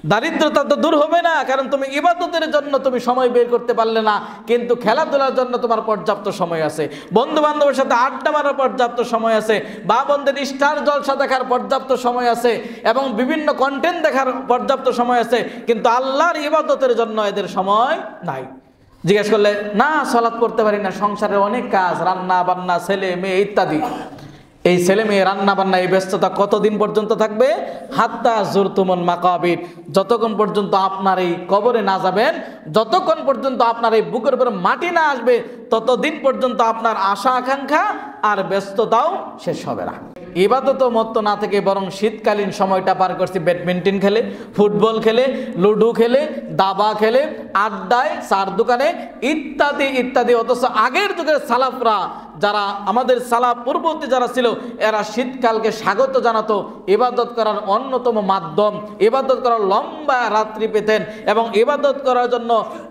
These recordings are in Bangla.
দারিদ্রতা তো দূর হবে না, কারণ তুমি ইবাদতের জন্য তুমি সময় বের করতে পারলে না, কিন্তু খেলাধুলার জন্য তোমার পর্যাপ্ত সময় আছে, বন্ধু বান্ধবের সাথে আড্ডা মারার পর্যাপ্ত সময় আছে, বা বন্ধের স্টার জলসা দেখার পর্যাপ্ত সময় আছে, এবং বিভিন্ন কন্টেন্ট দেখার পর্যাপ্ত সময় আছে, কিন্তু আল্লাহর ইবাদতের জন্য এদের সময় নাই। জিজ্ঞেস করলে না সালাত পড়তে পারি না, সংসারের অনেক কাজ, রান্না বান্না, ছেলে মেয়ে ইত্যাদি। এই ছেলে মেয়ে রান্না বান্না এই ব্যস্ততা কতদিন পর্যন্ত থাকবে? হাত্তা জুরতুমুল মাকাবির, যতক্ষণ পর্যন্ত আপনার এই কবরে না যাবেন, যতক্ষণ পর্যন্ত আপনার এই বুকের উপরে মাটি না আসবে, ততদিন পর্যন্ত আপনার আশা আকাঙ্ক্ষা আর ব্যস্ততাও শেষ হবে না। ইবাদত মত্ত না থেকে বরং শীতকালীন সময়টা পার করছি ব্যাডমিন্টন খেলে, ফুটবল খেলে, লুডো খেলে, দাবা খেলে, আড্ডায়, চার দোকানে ইত্যাদি ইত্যাদি। অথচ আগের যুগের সালাফরা, যারা আমাদের সালাফ পূর্ববর্তী যারা ছিল, এরা শীতকালকে স্বাগত জানাতো, ইবাদত করার অন্যতম মাধ্যম, ইবাদত করার লম্বা রাত্রি পেতেন, এবং ইবাদত করার জন্য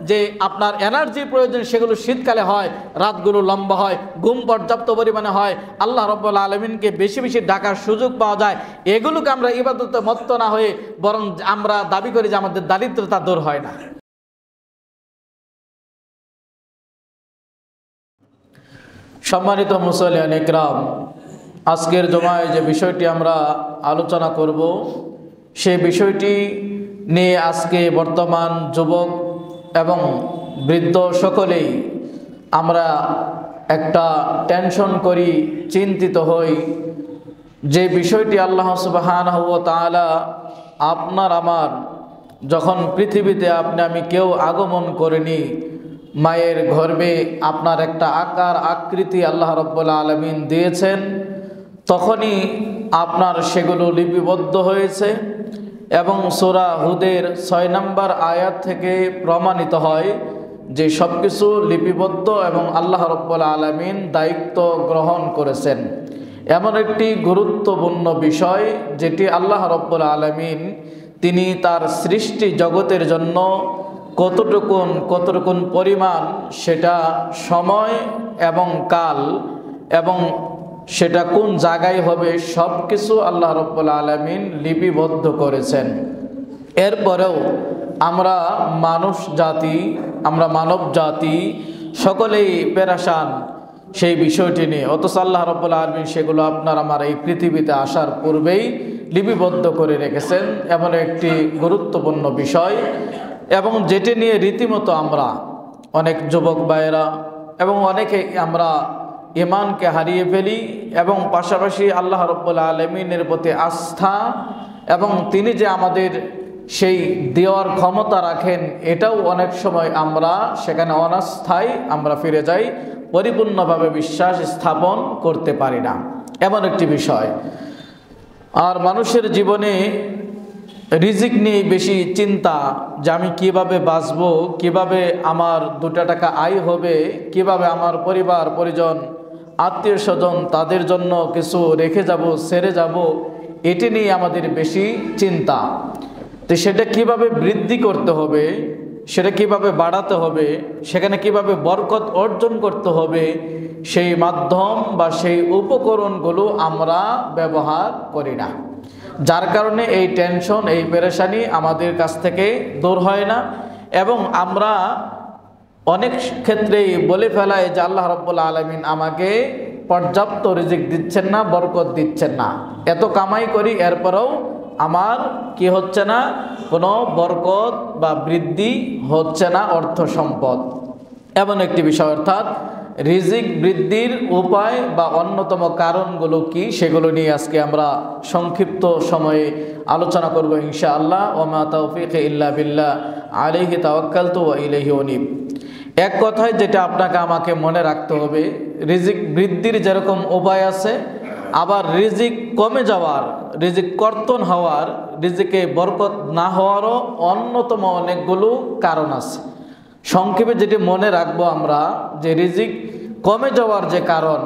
যে আপনার এনার্জি প্রয়োজন সেগুলো শীতকালে হয়, রাতগুলো লম্বা হয়, ঘুম পর্যাপ্ত পরিমাণে হয়, আল্লাহ রাব্বুল আলামিনকে বেশি বেশি ডাকার সুযোগ পাওয়া যায়। এগুলোকে আমরা ইবাদতে মত্ত না হয়ে বরং আমরা দাবি করি যে আমাদের দারিদ্রতা দূর হয় না। সম্মানিত মুসল্লিয়ান ইকরাম, আজকের জুমায় যে বিষয়টি আমরা আলোচনা করব, সেই বিষয়টি নিয়ে আজকে বর্তমান যুবক এবং বৃদ্ধ সকলেই আমরা একটা টেনশন করি, চিন্তিত হই। যে বিষয়টি আল্লাহ সুবহানাহু ওয়া তাআলা আপনার আমার যখন পৃথিবীতে আপনি আমি কেউ আগমন করিনি, মায়ের গর্ভে আপনার একটা আকার আকৃতি আল্লাহ রাব্বুল আলামিন দিয়েছেন, তখনই আপনার সেগুলো লিপিবদ্ধ হয়েছে, এবং সূরা হুদের 6 নম্বর আয়াত থেকে প্রমাণিত হয় যে সব কিছু লিপিবদ্ধ এবং আল্লাহ রাব্বুল আলামিন দায়িত্ব গ্রহণ করেছেন। এমন একটি গুরুত্বপূর্ণ বিষয় যেটি আল্লাহ রাব্বুল আলামিন তিনি তার সৃষ্টি জগতের জন্য কতটুকুন পরিমাণ সেটা সময় এবং কাল এবং সেটা কোন জায়গায় হবে সব কিছু আল্লাহ রাব্বুল আলামিন লিপিবদ্ধ করেছেন। এরপরেও আমরা মানুষ জাতি, আমরা মানব জাতি সকলেই পেরেশান সেই বিষয়টি নিয়ে। অথচ আল্লাহ রাব্বুল আলামিন সেগুলো আপনার আমার এই পৃথিবীতে আসার পূর্বেই লিপিবদ্ধ করে রেখেছেন। এমন একটি গুরুত্বপূর্ণ বিষয়, এবং যেটি নিয়ে রীতিমতো আমরা অনেক যুবক ভাইয়েরা এবং অনেকে আমরা ঈমানকে হারিয়ে ফেলি, এবং পাশাপাশি আল্লাহ রাব্বুল আলামিনের প্রতি আস্থা এবং তিনি যে আমাদের সেই দেওয়ার ক্ষমতা রাখেন, এটাও অনেক সময় আমরা সেখানে অনাস্থায় আমরা ফিরে যাই, পরিপূর্ণভাবে বিশ্বাস স্থাপন করতে পারি না। এমন একটি বিষয়। আর মানুষের জীবনে রিজিক নিয়ে বেশি চিন্তা, যে আমি কিভাবে বাঁচব, কিভাবে আমার 2 টাকা আয় হবে, কিভাবে আমার পরিবার পরিজন আত্মীয় স্বজন তাদের জন্য কিছু রেখে যাব, ছেড়ে যাব, এটি নিয়ে আমাদের বেশি চিন্তা। তো সেটা কিভাবে বৃদ্ধি করতে হবে, সেটা কিভাবে বাড়াতে হবে, সেখানে কিভাবে বরকত অর্জন করতে হবে, সেই মাধ্যম বা সেই উপকরণগুলো আমরা ব্যবহার করি না, যার কারণে এই টেনশন, এই পেরেশানি আমাদের কাছ থেকে দূর হয় না। এবং আমরা অনেক ক্ষেত্রেই বলে ফেলাই যে আল্লাহ রাব্বুল আলামিন আমাকে পর্যাপ্ত রিজিক দিচ্ছেন না, বরকত দিচ্ছেন না, এত কামাই করি এরপরেও আমার কি হচ্ছে না, কোনো বরকত বা বৃদ্ধি হচ্ছে না, অর্থ সম্পদ। এমন একটি বিষয়, অর্থাৎ রিজিক বৃদ্ধির উপায় বা অন্যতম কারণগুলো কি, সেগুলো নিয়ে আজকে আমরা সংক্ষিপ্ত সময়ে আলোচনা করব ইনশাআল্লাহ। ওমা তাওফীকি ইল্লা বিল্লাহ, আলাইহি তাওয়াক্কালতু ওয়া ইলাইহি উনীব। এক কথায় যেটা আপনাকে আমাকে মনে রাখতে হবে, রিজিক বৃদ্ধির যেরকম উপায় আছে, আবার রিজিক কমে যাওয়ার, রিজিক কর্তন হওয়ার, রিজিকে বরকত না হওয়ারও অন্যতম অনেকগুলো কারণ আছে। সংক্ষেপে যেটি মনে রাখবো আমরা, যে রিজিক কমে যাওয়ার যে কারণ,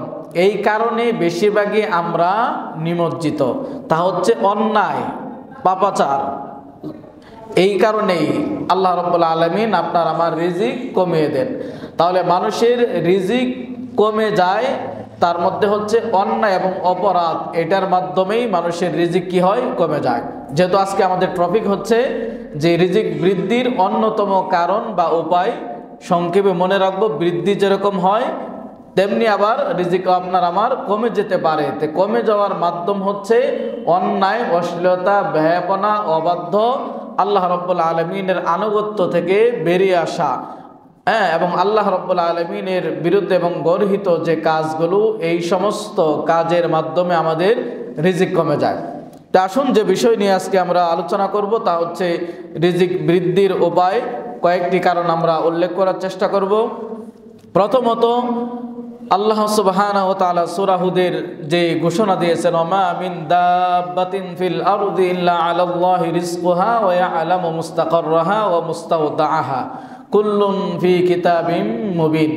এই কারণে বেশিরভাগই আমরা নিমজ্জিত, তা হচ্ছে অন্যায়, পাপাচার। এই কারণেই আল্লাহ রাব্বুল আলামিন আপনার আমার রিজিক কমিয়ে দেন। তাহলে মানুষের রিজিক কমে যায়, তার মধ্যে হচ্ছে অন্যায় এবং অপরাধ, এটার মাধ্যমেই মানুষের রিজিক কি হয়, কমে যায়। যেহেতু আজকে আমাদের টপিক হচ্ছে যে রিজিক বৃদ্ধির অন্যতম কারণ বা উপায়। সংক্ষেপে মনে রাখবো, বৃদ্ধি যেরকম হয় তেমনি আবার রিজিক আপনার আমার কমে যেতে পারে। তো কমে যাওয়ার মাধ্যম হচ্ছে অন্যায়, অশ্লীলতা, ব্যয়াপনা, অবাধ্য, আল্লাহ রাব্বুল আলামিনের আনুগত্য থেকে বেরিয়ে আসা, এবং আল্লাহ রাব্বুল আলামিনের বিরুদ্ধে এবং গর্হিত যে কাজগুলো, এই সমস্ত কাজের মাধ্যমে আমাদের রিজিক কমে যায়। তা আসুন যে বিষয় নিয়ে আজকে আমরা আলোচনা করব তা হচ্ছে রিজিক বৃদ্ধির উপায়। কয়েকটি কারণ আমরা উল্লেখ করার চেষ্টা করব। প্রথমত, আল্লাহ সুবহানাহু ওয়া তাআলা সূরা হুদের যে ঘোষণা দিয়েছেন, ওমা মিন দাব্বাতিন ফিল আরদি ইল্লা আলাল্লাহি রিজকুহা ওয়া ইয়ালামু মুস্তাকাররাহা ওয়া মুস্তাওদাআহা কুল্লুন ফি কিতাবিম মুবিন,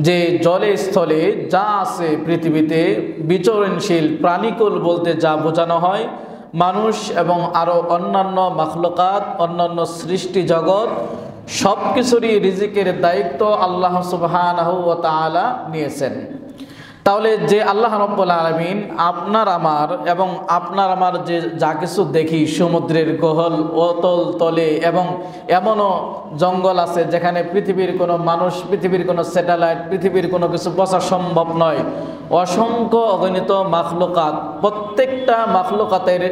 যে জলে স্থলে যা আছে পৃথিবীতে বিচরণশীল প্রাণীকুল বলতে যা বোঝানো হয়, মানুষ এবং আরও অন্যান্য মাখলুকাত, অন্যান্য সৃষ্টি জগৎ, সব কিছুরই রিজিকের দায়িত্ব আল্লাহ সুবহানাহু ওয়া তাআলা নিয়েছেন। তাহলে যে আল্লাহ রাব্বুল আলামিন আপনার আমার এবং আপনার আমার যে যা কিছু দেখি, সমুদ্রের গহল অতল তলে, এবং এমনও জঙ্গল আছে যেখানে পৃথিবীর কোনো মানুষ, পৃথিবীর কোনো স্যাটেলাইট, পৃথিবীর কোনো কিছু পৌঁছা সম্ভব নয়, অসংখ্য অগণিত মাখলুকাত, প্রত্যেকটা মাখলুকাতের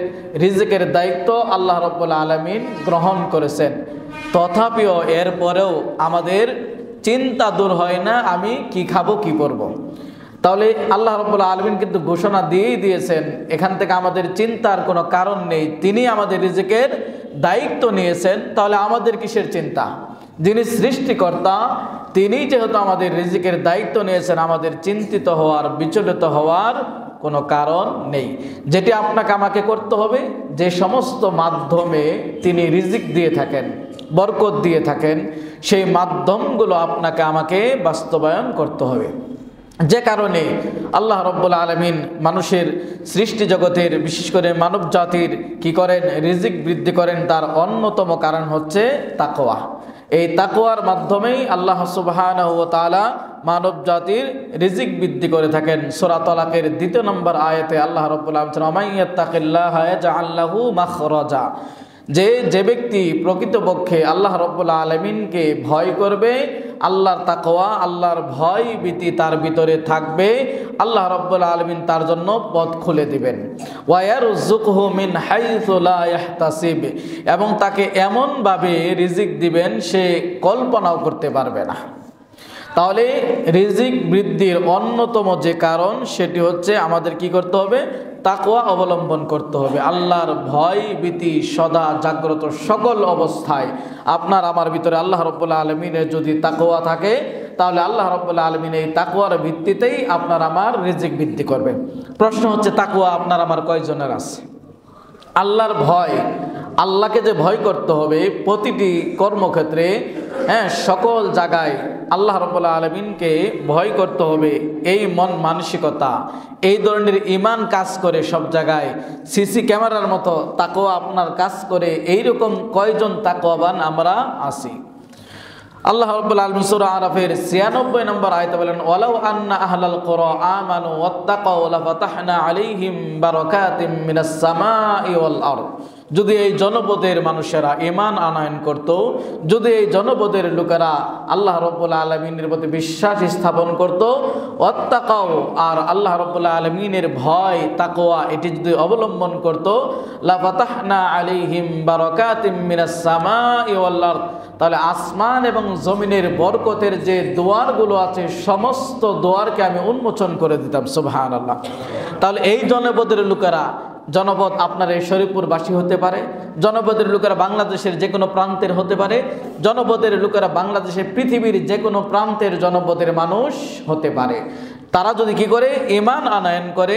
রিজিকের দায়িত্ব আল্লাহ রাব্বুল আলামিন গ্রহণ করেছেন। তথাপিও এরপরেও আমাদের চিন্তা দূর হয় না, আমি কি খাবো, কি করব। তাহলে আল্লাহ রাব্বুল আলামিন কিন্তু ঘোষণা দিয়েই দিয়েছেন, এখান থেকে আমাদের চিন্তার কোনো কারণ নেই। তিনি আমাদের রিজিকের দায়িত্ব নিয়েছেন, তাহলে আমাদের কিসের চিন্তা? যিনি সৃষ্টিকর্তা, তিনি যেহেতু আমাদের রিজিকের দায়িত্ব নিয়েছেন, আমাদের চিন্তিত হওয়ার, বিচলিত হওয়ার কোনো কারণ নেই। যেটি আপনাকে আমাকে করতে হবে, যে সমস্ত মাধ্যমে তিনি রিজিক দিয়ে থাকেন, বরকত দিয়ে থাকেন, সেই মাধ্যমগুলো আপনাকে আমাকে বাস্তবায়ন করতে হবে। যে কারণে আল্লাহ রাব্বুল আলামিন মানুষের সৃষ্টি জগতের, বিশেষ করে মানব জাতির কি করেন? রিজিক বৃদ্ধি করেন। তার অন্যতম কারণ হচ্ছে তাকওয়া। এই তাকওয়ার মাধ্যমেই আল্লাহ সুবহানাহু ওয়া তাআলা মানব জাতির রিজিক বৃদ্ধি করে থাকেন। সূরা তালাকের 2 নম্বর আয়াতে আল্লাহ রাব্বুল আলামিন বলেন, ওমান ইয়াত্তাকিল্লাহা ইয়াজআল লাহু মাখরাজা, যে ব্যক্তি প্রকৃতপক্ষে আল্লাহ রাব্বুল আলামিনকে ভয় করবে, আল্লাহর তাকওয়া, আল্লাহর ভয় ভীতি তার ভিতরে থাকবে, আল্লাহ রাব্বুল আলামিন তার জন্য পথ খুলে দিবেন। ওয়া ইয়ারযুকহু মিন হাইসু লা ইয়াহতাসিব, এবং তাকে এমনভাবে রিজিক দিবেন সে কল্পনাও করতে পারবে না। তাহলে রিজিক বৃদ্ধির অন্যতম যে কারণ, সেটি হচ্ছে আমাদের কি করতে হবে? তাকওয়া অবলম্বন করতে হবে। আল্লাহর ভয় ভীতি সদা জাগ্রত সকল অবস্থায় আপনার আমার ভিতরে আল্লাহ রাব্বুল আলামিনের যদি তাকওয়া থাকে, তাহলে আল্লাহ রাব্বুল আলামিন এই তাকওয়ার ভিত্তিতেই আপনার আমার রিজিক বৃদ্ধি করবে। প্রশ্ন হচ্ছে, তাকওয়া আপনার আমার কয়জনের আছে? আল্লাহর ভয়, আল্লাহকে যে ভয় করতে হবে প্রতিটি কর্মক্ষেত্রে, সকল জায়গায় আল্লাহ রাব্বুল আলামিনকে ভয় করতে হবে, এই মন মানসিকতা, এই ধরনের ঈমান কাজ করে সব জায়গায়, সিসি ক্যামেরার মতো তাকওয়া আপনার কাজ করে, এইরকম কয়জন তাকওয়াবান আমরা আছি? আল্লাহ রাব্বুল আলামিন সূরা আরাফের 96 নম্বর আয়াতে বলেন, ওয়ালাউ আন্না আহলাল কুরা আমানু ওয়াত্তাকাউ লাফাতাহনা আলাইহিম বারাকাতিম মিনাস সামাই ওয়াল আরদ, যদি এই জনপদের মানুষেরা ঈমান আনয়ন করত, যদি এই জনপদের লোকেরা আল্লাহ রাব্বুল আলামিনের প্রতি বিশ্বাস স্থাপন করত, ওয়াত্তাকাউ, আর আল্লাহ রাব্বুল আলামিনের ভয় তাকওয়া এটি যদি অবলম্বন করত, লাফাতাহনা আলাইহিম বারাকাতিম মিনাস সামাই ওয়াল আরদ, তাহলে আসমান এবং জমিনের বরকতের যে দুয়ারগুলো আছে সমস্ত দুয়ারকে আমি উন্মোচন করে দিতাম। সুবহানাল্লাহ। তাহলে এই জনপদের লোকেরা, জনপদ আপনার এই শরীফপুরবাসী হতে পারে, জনপদের লোকেরা বাংলাদেশের যে কোনো প্রান্তের হতে পারে, জনপদের লোকেরা বাংলাদেশের পৃথিবীর যে কোনো প্রান্তের জনপদের মানুষ হতে পারে। তারা যদি কি করে? ঈমান আনয়ন করে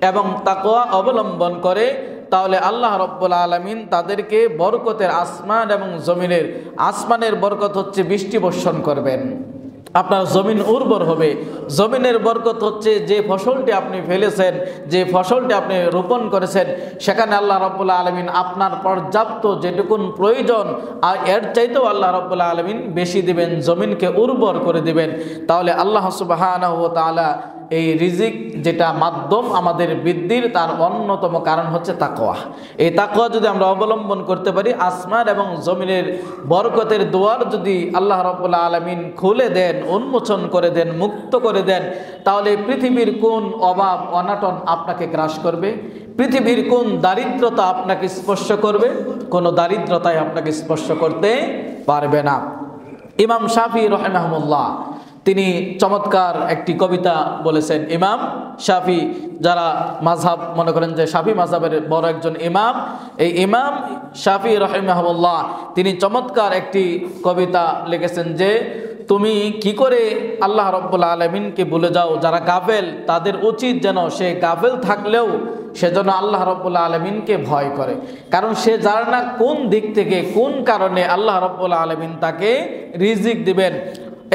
এবং তাকওয়া অবলম্বন করে, তাহলে আল্লাহ রাব্বুল আলামিন তাদেরকে বরকতের, আসমান এবং জমিনের, আসমানের বরকত হচ্ছে বৃষ্টি বর্ষণ করবেন, আপনার জমিন উর্বর হবে। জমিনের বরকত হচ্ছে যে ফসলটি আপনি ফেলেছেন, যে ফসলটি আপনি রোপণ করেছেন, সেখানে আল্লাহ রাব্বুল আলামিন আপনার পর্যাপ্ত যেটুকুন প্রয়োজন আর এর চাইতেও আল্লাহ রাব্বুল আলামিন বেশি দিবেন, জমিনকে উর্বর করে দিবেন। তাহলে আল্লাহ সুবহানাহু ওয়া তাআলা এই রিজিক যেটা মাধ্যম আমাদের বৃদ্ধির, তার অন্যতম কারণ হচ্ছে তাকওয়া। এই তাকওয়া যদি আমরা অবলম্বন করতে পারি, আসমান এবং জমিনের বরকতের দুয়ার যদি আল্লাহ রাব্বুল আলামিন খুলে দেন, উন্মোচন করে দেন, মুক্ত করে দেন, তাহলে পৃথিবীর কোন অভাব অনাটন আপনাকে গ্রাস করবে? পৃথিবীর কোন দারিদ্রতা আপনাকে স্পর্শ করবে? কোনো দারিদ্রতাই আপনাকে স্পর্শ করতে পারবে না। ইমাম শাফি রাহিমাহুল্লাহ তিনি চমৎকার একটি কবিতা বলেছেন। ইমাম শাফি, যারা মাযহাব মনে করেন যে শাফি মাযহাবের বড় একজন ইমাম, এই ইমাম শাফি রাহিমাহুল্লাহ তিনি চমৎকার একটি কবিতা লিখেছেন যে তুমি কি করে আল্লাহ রাব্বুল আলামিনকে ভুলে যাও? যারা গাফেল তাদের উচিত যেন সে গাফেল থাকলেও সে যেন আল্লাহ রাব্বুল আলামিনকে ভয় করে, কারণ সে জানে না কোন দিক থেকে কোন কারণে আল্লাহ রাব্বুল আলামিন তাকে রিজিক দিবেন।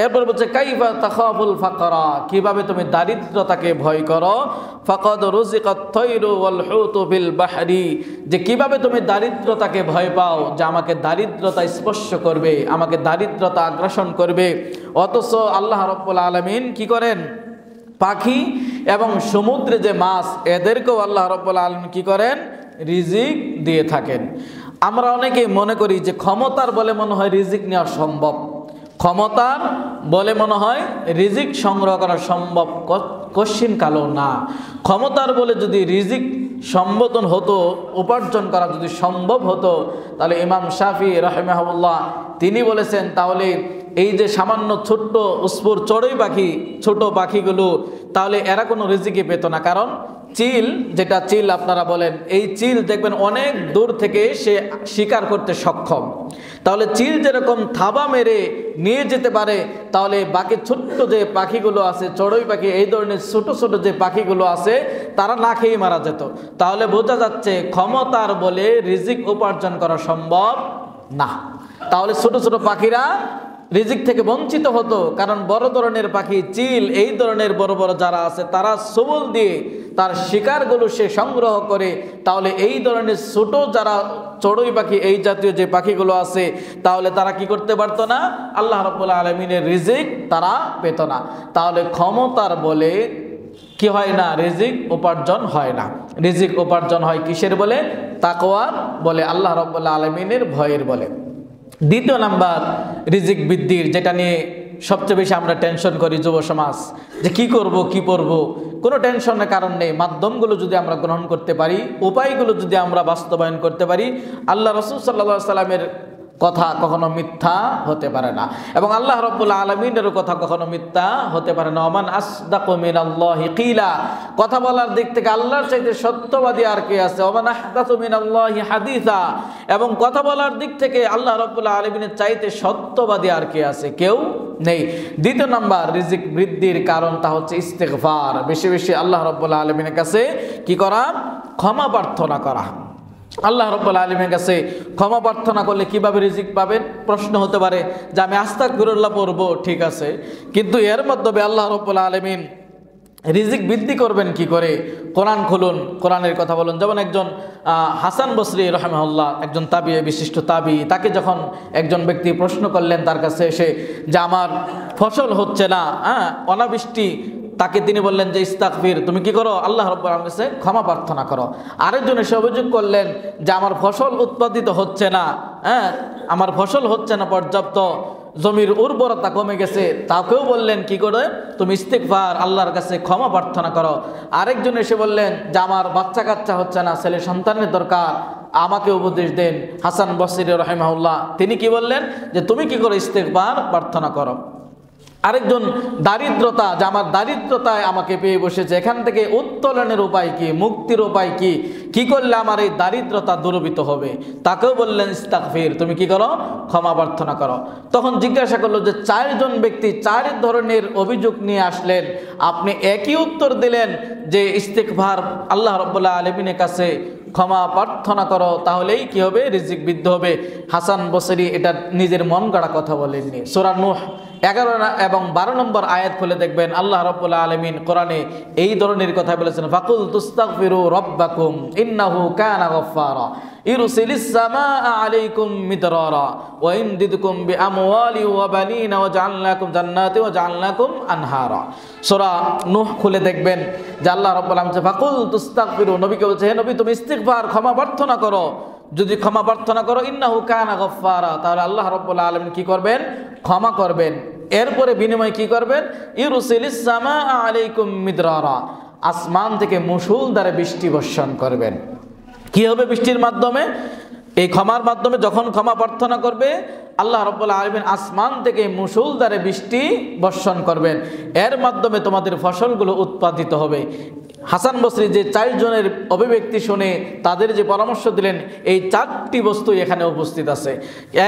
এরপর বলছে কাইফা তাখাফুল ফাকরা, কিভাবে তুমি দারিদ্রতাকে ভয় করো। ফাকাদ রুজিকাত তায়রু ওয়াল হুতু ফিল বাহরি, যে কিভাবে তুমি দারিদ্রতাকে ভয় পাও যে আমাকে দারিদ্রতা স্পর্শ করবে, আমাকে দারিদ্রতা আগ্রাসন করবে। অথচ আল্লাহ রাব্বুল আলামিন কি করেন? পাখি এবং সমুদ্রে যে মাছ, এদেরকেও আল্লাহ রাব্বুল আলামিন কি করেন? রিজিক দিয়ে থাকেন। আমরা অনেকেই মনে করি যে ক্ষমতার বলে মনে হয় রিজিক নেওয়া সম্ভব, ক্ষমতার বলে মনে হয় রিজিক সংগ্রহ করা সম্ভব। কশ্চিন কালো না। ক্ষমতার বলে যদি রিজিক সম্বোধন হতো, উপার্জন করা যদি সম্ভব হতো, তাহলে ইমাম শাফি রাহিমাহুল্লাহ তিনি বলেছেন তাহলে এই যে সামান্য ছোট্ট উস্ফুর চড়ুই পাখি, ছোট পাখিগুলো, তাহলে এরা কোনো রিজিকই পেত না। কারণ চিল, যেটা চিল আপনারা বলেন, এই চিল দেখবেন অনেক দূর থেকে সে শিকার করতে সক্ষম। তাহলে চিল যেরকম থাবা মেরে নিয়ে যেতে পারে, তাহলে বাকি ছোট্ট যে পাখিগুলো আছে, চড়ুই পাখি, এই ধরনের ছোট ছোট যে পাখিগুলো আছে, তারা না খেয়ে মারা যেত। তাহলে বোঝা যাচ্ছে ক্ষমতার বলে রিজিক উপার্জন করা সম্ভব না। তাহলে ছোট ছোট পাখিরা রিজিক থেকে বঞ্চিত হতো, কারণ বড় ধরনের পাখি চিল, এই ধরনের বড় বড় যারা আছে, তারা সবল দিয়ে তার শিকারগুলো সে সংগ্রহ করে। তাহলে এই ধরনের ছোট যারা চড়ুই পাখি, এই জাতীয় যে পাখিগুলো আছে, তাহলে তারা কি করতে পারতো না? আল্লাহ রাব্বুল আলামিনের রিজিক তারা পেত না। তাহলে ক্ষমতার বলে কি হয় না? রিজিক উপার্জন হয় না। রিজিক উপার্জন হয় কিসের বলে? তাকওয়ার বলে, আল্লাহ রাব্বুল আলামিনের ভয়ের বলে। দ্বিতীয় নাম্বার রিজিক বৃদ্ধির, যেটা নিয়ে সবচেয়ে বেশি আমরা টেনশন করি যুব সমাজ, যে কি করব কি পড়ব, কোনো টেনশনের কারণ নেই। মাধ্যমগুলো যদি আমরা গ্রহণ করতে পারি, উপায়গুলো যদি আমরা বাস্তবায়ন করতে পারি, আল্লাহ রাসূল সাল্লাল্লাহু আলাইহি সাল্লামের কথা কখনো মিথ্যা হতে পারে না, এবং আল্লাহ রাব্বুল আলামিনের কথা কখনো মিথ্যা হতে পারে না। ওমান আসদাকু মিনাল্লাহি কিলা, কথা বলার দিক থেকে আল্লাহর চাইতে সত্যবাদী আর কে আছে? ওমান আহদাসু মিনাল্লাহি হাদিসা, এবং কথা বলার দিক থেকে আল্লাহ রাব্বুল আলামিনের চাইতে সত্যবাদী আর কে আছে? কেউ নেই। দ্বিতীয় নাম্বার রিজিক বৃদ্ধির কারণ, তা হচ্ছে ইস্তিগফার। বেশি বেশি আল্লাহ রাব্বুল আলামিনের কাছে কি করা? ক্ষমা প্রার্থনা করা। আল্লাহ রাব্বুল আলামিনের কাছে ক্ষমা প্রার্থনা করলে কিভাবে রিজিক পাবেন? প্রশ্ন হতে পারে যে আমি আস্তাগফিরুল্লাহ পড়বো, ঠিক আছে, কিন্তু এর মাধ্যমে আল্লাহ রাব্বুল আলামিন রিজিক বৃদ্ধি করবেন কি করে? কোরআন খুলুন, কোরআনের কথা বলুন। যেমন একজন হাসান বসরি রাহিমাহুল্লাহ, একজন তাবি, বিশিষ্ট তাবি, তাকে যখন একজন ব্যক্তি প্রশ্ন করলেন তার কাছে এসে যে আমার ফসল হচ্ছে না, অনাবৃষ্টি, তাকে তিনি বললেন যে ইস্তাগফির, তুমি কি করো? আল্লাহ রাব্বুল আলামিনের কাছে ক্ষমা প্রার্থনা করো। আরেকজন এসে অভিযোগ করলেন যে আমার ফসল উৎপাদিত হচ্ছে না, আমার ফসল হচ্ছে না পর্যাপ্ত, জমির উর্বরতা কমে গেছে, তাকেও বললেন কি করে? তুমি ইস্তিগফার, আল্লাহর কাছে ক্ষমা প্রার্থনা করো। আরেকজন এসে বললেন যে আমার বাচ্চা কাচ্চা হচ্ছে না, ছেলে সন্তানের দরকার, আমাকে উপদেশ দেন। হাসান বসরি রাহিমাহুল্লাহ তিনি কি বললেন? যে তুমি কি করে? ইস্তিগফার প্রার্থনা করো। আরেকজন দারিদ্রতা, যে আমার দারিদ্রতায় আমাকে পেয়ে বসেছে, এখান থেকে উত্তোলনের উপায় কি, মুক্তির উপায় কি, কি করলে আমার এই দারিদ্রতা দূরীভূত হবে, তাকেও বললেন ইস্তাগফির, তুমি কি করো? ক্ষমা প্রার্থনা করো। তখন জিজ্ঞাসা করলো যে চারজন ব্যক্তি চার ধরনের অভিযোগ নিয়ে আসলেন, আপনি একই উত্তর দিলেন যে ইস্তিগফার, আল্লাহ রাব্বুল আলামিনের কাছে ক্ষমা প্রার্থনা করো, তাহলেই কি হবে? রিজিক বৃদ্ধি হবে। হাসান বসরি এটা নিজের মন গড়া কথা বলেননি। সূরা নূহ 11 এবং 12 নম্বর আয়াত খুলে দেখবেন আল্লাহ রাব্বুল আলামিন কোরআনে এই ধরনের কথা বলেছেন, ফাকুল তুস্তাগফিরু রাব্বাকুম ইন্নাহু কানা গাফফারা ইরসিলিস সামাআ আলাইকুম মিদরারা ওয়া ইমদিদকুম বিআমওয়ালি ওয়া বানিনা ওয়া জাআলনাকুম জান্নাতি ওয়া জাআলনাকুম আনহারা। সূরা নূহ খুলে দেখবেন যে আল্লাহ রাব্বুল আলামিন ফাকুল তুস্তাগফিরু, নবীকে বলছে হে নবী তুমি ইস্তিগফার ক্ষমা প্রার্থনা করো, যদি ক্ষমা প্রার্থনা করো ইন্নাহু কানা গাফফারা, তাহলে আল্লাহ রাব্বুল আলামিন কি করবেন? ক্ষমা করবেন। এরপরে বিনিময় কি করবেন? ইরসিলিস সামাআ আলাইকুম মিদরারা, আসমান থেকে মুষলধারে বৃষ্টি বর্ষণ করবেন। কি হবে বৃষ্টির মাধ্যমে? এই ক্ষমার মাধ্যমে যখন ক্ষমা প্রার্থনা করবে আল্লাহ রাব্বুল আলামিন আসমান থেকে মুষলধারে বৃষ্টি বর্ষণ করবেন, এর মাধ্যমে তোমাদের ফসলগুলো উৎপাদিত হবে। হাসান বসরি যে 4 জনের অভিব্যক্তি শুনে তাদের যে পরামর্শ দিলেন, এই 4টি বস্তু এখানে উপস্থিত আছে।